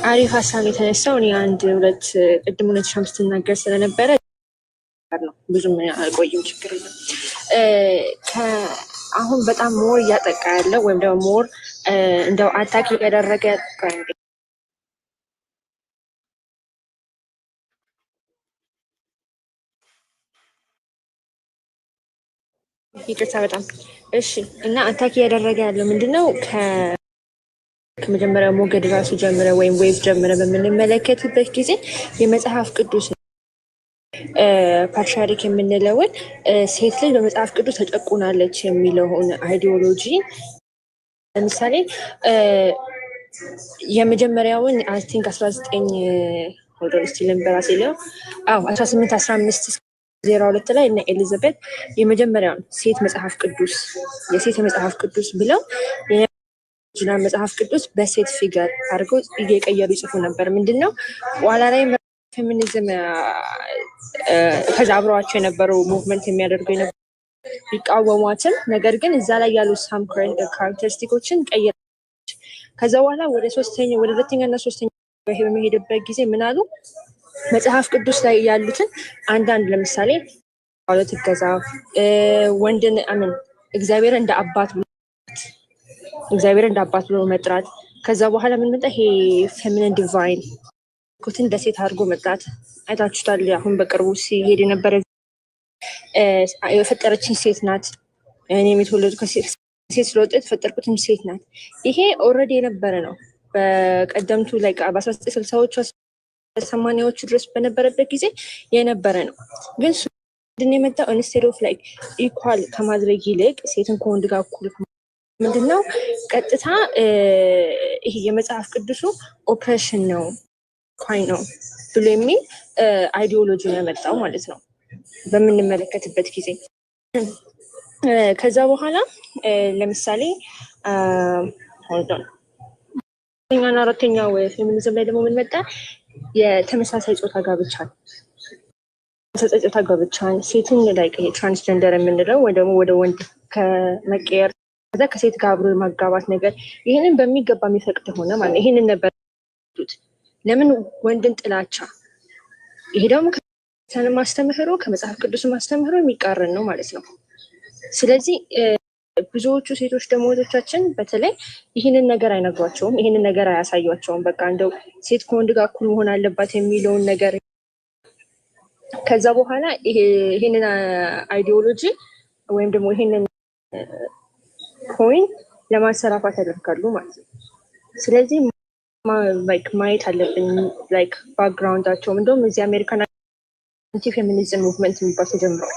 አሪፍ ሀሳብ የተነሳው እኔ አንድ ሁለት ቅድም ሁለት ሻምስት ትናገር ስለነበረ ነው ብዙም አልቆይም፣ ችግር የለም። አሁን በጣም ሞር እያጠቃ ያለው ወይም ደግሞ ሞር እንደው አታክ ያደረገ ይቅርታ በጣም እሺ። እና አታክ እያደረገ ያለው ምንድነው? ከመጀመሪያው ሞገድ ራሱ ጀምረ ወይም ዌቭ ጀምረ በምንመለከትበት ጊዜ የመጽሐፍ ቅዱስ ፓትሪያርክ የምንለውን ሴት ልጅ በመጽሐፍ ቅዱስ ተጨቁናለች የሚለውን አይዲዮሎጂ ለምሳሌ የመጀመሪያውን አይ ቲንክ 1815 ላይ እና ኤሊዛቤት የመጀመሪያውን ሴት መጽሐፍ ቅዱስ የሴት መጽሐፍ ቅዱስ ብለው የጂና መጽሐፍ ቅዱስ በሴት ፊገር አድርገው እየቀየሩ ይጽፉ ነበር። ምንድነው ኋላ ላይ ፌሚኒዝም ከዛ አብረዋቸው የነበረው ሙቭመንት የሚያደርጉ ቢቃወሟትም ነገር ግን እዛ ላይ ያሉ ሳም ካራክተሪስቲኮችን ቀይረው ከዛ በኋላ ወደ ሁለተኛና ሶስተኛ በሚሄድበት ጊዜ ምን አሉ? መጽሐፍ ቅዱስ ላይ ያሉትን አንዳንድ ለምሳሌ ጳውሎስ ይገዛ ወንድን አምን እግዚአብሔር እንደ አባት ብሎ መጥራት። ከዛ በኋላ ምን መጣ? ይሄ ፌሚኒን ዲቫይን ኩትን ለሴት አድርጎ መጥራት አይታችሁታል። አሁን በቅርቡ ሲሄድ የነበረ የፈጠረችን ሴት ናት፣ እኔም የተወለዱ ከሴት ስለወጣ የተፈጠርኩትም ሴት ናት። ይሄ ኦልሬዲ የነበረ ነው በቀደምቱ ላይ በ1960ዎቹ 80ዎቹ ድረስ በነበረበት ጊዜ የነበረ ነው። ግን ምንድን የመጣው ኢንስቴድ ኦፍ ላይክ ኢኳል ከማድረግ ይልቅ ሴትን ከወንድ ጋር እኩል ምንድነው ቀጥታ ይሄ የመጽሐፍ ቅዱሱ ኦፕሬሽን ነው ኳይ ነው ብሎ የሚል አይዲዮሎጂ ነው ያመጣው ማለት ነው በምንመለከትበት ጊዜ። ከዛ በኋላ ለምሳሌ ሆልዶን አራተኛው ፌሚኒዝም ላይ ደግሞ ምን መጣ? የተመሳሳይ ጾታ ጋብቻን ሴትን ላይ ትራንስጀንደር የምንለው ወይ ደግሞ ወደ ወንድ ከመቀየር ከዛ ከሴት ጋር አብሮ ማጋባት ነገር ይህንን በሚገባ የሚፈቅድ ሆነ ማለት ነው። ይህንን ነበር ለምን ወንድን ጥላቻ። ይሄ ደግሞ ከሰንም ማስተምህሮ ከመጽሐፍ ቅዱስ ማስተምህሮ የሚቃረን ነው ማለት ነው። ስለዚህ ብዙዎቹ ሴቶች ደግሞ ወቶቻችን በተለይ ይህንን ነገር አይነግሯቸውም፣ ይህንን ነገር አያሳዩቸውም። በቃ እንደው ሴት ከወንድ ጋር እኩል መሆን አለባት የሚለውን ነገር ከዛ በኋላ ይህንን አይዲዮሎጂ ወይም ደግሞ ይህንን ፖይንት ለማሰራፋት ያደርጋሉ ማለት ነው። ስለዚህ ማየት አለብን ላይክ ባክግራውንዳቸውም። እንደውም እዚህ አሜሪካን አንቲ ፌሚኒዝም ሙቭመንት የሚባል ተጀምሯል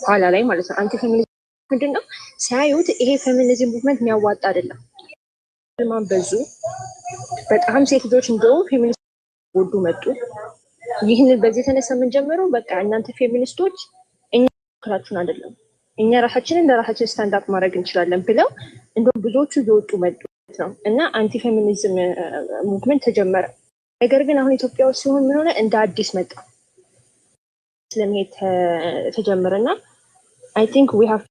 ኋላ ላይ ማለት ነው። አንቲ ፌሚኒዝም ምንድነው ሲያዩት ይሄ ፌሚኒዝም ሙቭመንት የሚያዋጣ አይደለም። ማን በዙ በጣም ሴት ልጆች እንደውም ፌሚኒስት ወዱ መጡ። ይህንን በዚህ የተነሳ የምንጀምረው በቃ እናንተ ፌሚኒስቶች እኛ ክራችሁን አይደለም እኛ ራሳችንን ለራሳችን ስታንድ አፕ ማድረግ እንችላለን ብለው እንደውም ብዙዎቹ እየወጡ መጡ ነው እና አንቲ ፌሚኒዝም ሙቭመንት ተጀመረ። ነገር ግን አሁን ኢትዮጵያ ውስጥ ሲሆን ምን ሆነ? እንደ አዲስ መጣ ስለሚሄድ ተጀመረና አይ ቲንክ ዊ ሃቭ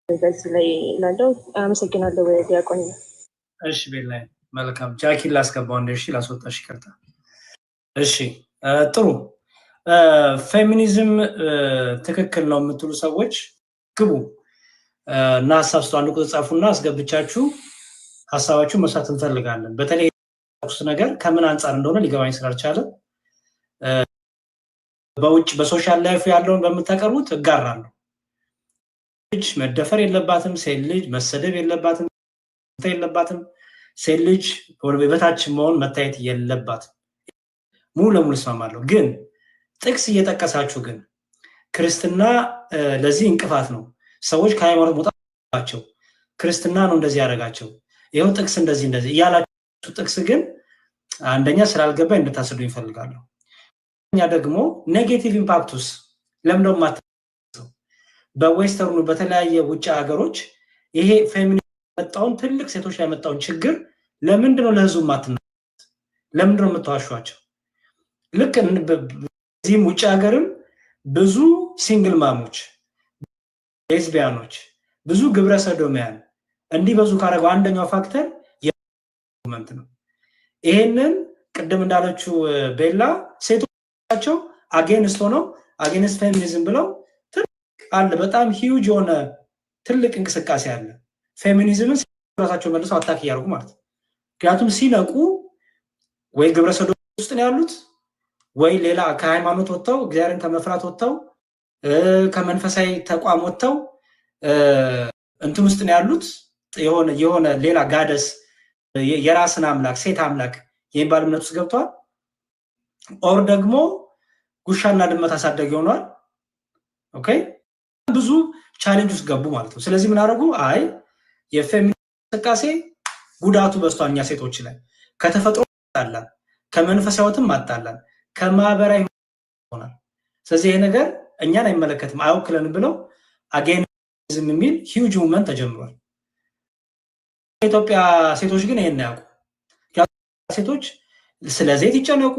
በዚህ ላይ ላለው አመሰግናለሁ። ዲያቆን እሺ፣ ቤላይ መልካም። ጃኪን ላስገባው እንደ እሺ፣ ላስወጣሽ ይቅርታ። እሺ፣ ጥሩ። ፌሚኒዝም ትክክል ነው የምትሉ ሰዎች ግቡ እና ሀሳብ ስጡ። አንድ ቁጥር ጻፉና አስገብቻችሁ ሀሳባችሁን መስራት እንፈልጋለን። በተለይ ነገር ከምን አንጻር እንደሆነ ሊገባኝ ስላልቻለ በውጭ በሶሻል ላይፍ ያለውን በምታቀርቡት እጋራለሁ። ልጅ መደፈር የለባትም፣ ሴት ልጅ መሰደብ የለባትም፣ ሴት ልጅ በበታች መሆን መታየት የለባትም። ሙሉ ለሙሉ እስማማለሁ። ግን ጥቅስ እየጠቀሳችሁ ግን ክርስትና ለዚህ እንቅፋት ነው፣ ሰዎች ከሃይማኖት መውጣታቸው ክርስትና ነው እንደዚህ ያደረጋቸው፣ ይሄው ጥቅስ እንደዚህ እያላችሁ ጥቅስ ግን አንደኛ ስላልገባ እንድታስዱ ይፈልጋሉ። እኛ ደግሞ ኔጌቲቭ ኢምፓክቱስ ለምንድነው ማታሰው? በዌስተርኑ በተለያየ ውጭ ሀገሮች ይሄ ፌሚኒዝም መጣውን ትልቅ ሴቶች ላይ መጣውን ችግር ለምንድነው ለህዝቡ ማትናገሩት? ለምንድነው የምትዋሿቸው? ልክ በዚህም ውጭ ሀገርም ብዙ ሲንግል ማሞች፣ ሌዝቢያኖች፣ ብዙ ግብረ ሰዶሚያን እንዲበዙ ካደረገው አንደኛው ፋክተር የመንት ነው። ይሄንን ቅድም እንዳለችው ቤላ ሴቶቻቸው አጌንስት ሆነው አጌንስት ፌሚኒዝም ብለው አለ በጣም ሂውጅ የሆነ ትልቅ እንቅስቃሴ አለ። ፌሚኒዝምን ራሳቸው መልሰው አታክ እያደረጉ ማለት ነው። ምክንያቱም ሲነቁ ወይ ግብረ ሰዶም ውስጥ ነው ያሉት ወይ ሌላ ከሃይማኖት ወጥተው እግዚአብሔርን ከመፍራት ወጥተው ከመንፈሳዊ ተቋም ወጥተው እንትን ውስጥ ነው ያሉት። የሆነ ሌላ ጋደስ የራስን አምላክ ሴት አምላክ የሚባል እምነት ውስጥ ገብቷል። ኦር ደግሞ ጉሻና ድመት አሳደግ ይሆናል። ኦኬ ብዙ ቻሌንጅ ውስጥ ገቡ ማለት ነው። ስለዚህ ምን አደረጉ? አይ የፌሚኒዝም እንቅስቃሴ ጉዳቱ በስቷል እኛ ሴቶች ላይ ከተፈጥሮ ማጣላን፣ ከመንፈሳዊትም ማጣላን፣ ከማህበራዊ ሆናል። ስለዚህ ይሄ ነገር እኛን አይመለከትም አይወክለንም ብለው አጌንዝም የሚል ሂውጅ ሙቭመንት ተጀምሯል። የኢትዮጵያ ሴቶች ግን ይሄን ያውቁ። ሴቶች ስለ ዘይት ይጨነቁ፣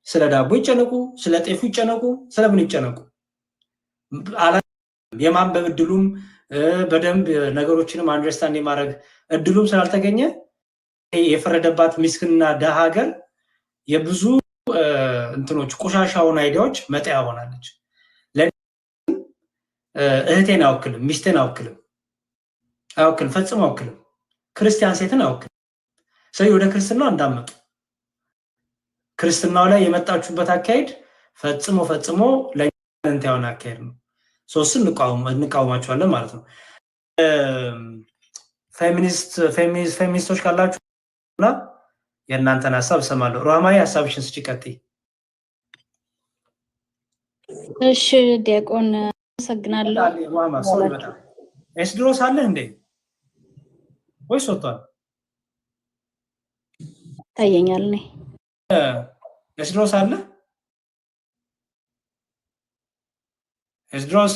ስለ ዳቦ ይጨነቁ፣ ስለ ጤፉ ይጨነቁ፣ ስለምን ይጨነቁ? የማንበብ እድሉም በደንብ ነገሮችንም አንደርስታንድ የማድረግ እድሉም ስላልተገኘ የፈረደባት ምስኪንና ደሃ ሀገር የብዙ እንትኖች ቆሻሻውን አይዲያዎች መጣያ ሆናለች። እህቴን አውክልም፣ ሚስቴን አውክልም፣ ፈጽሞ አውክልም፣ ክርስቲያን ሴትን አውክልም። ሰው ወደ ክርስትናው እንዳመጡ ክርስትናው ላይ የመጣችሁበት አካሄድ ፈጽሞ ለእንት ያውን አካሄድ ነው። ሶስቱን እንቃወማቸዋለን ማለት ነው። ፌሚኒስቶች ካላችሁና የእናንተን ሐሳብ እሰማለሁ። ሮማይ ሐሳብሽን ስጪ፣ ቀጥይ። እሺ ዲያቆን አመሰግናለሁ። ሮማ ሶሪ በጣም ኤስድሮስ አለ እንዴ ወይስ ወጥቷል? ታየኛል ነኝ። ኤስድሮስ አለ? ኤስድሮስ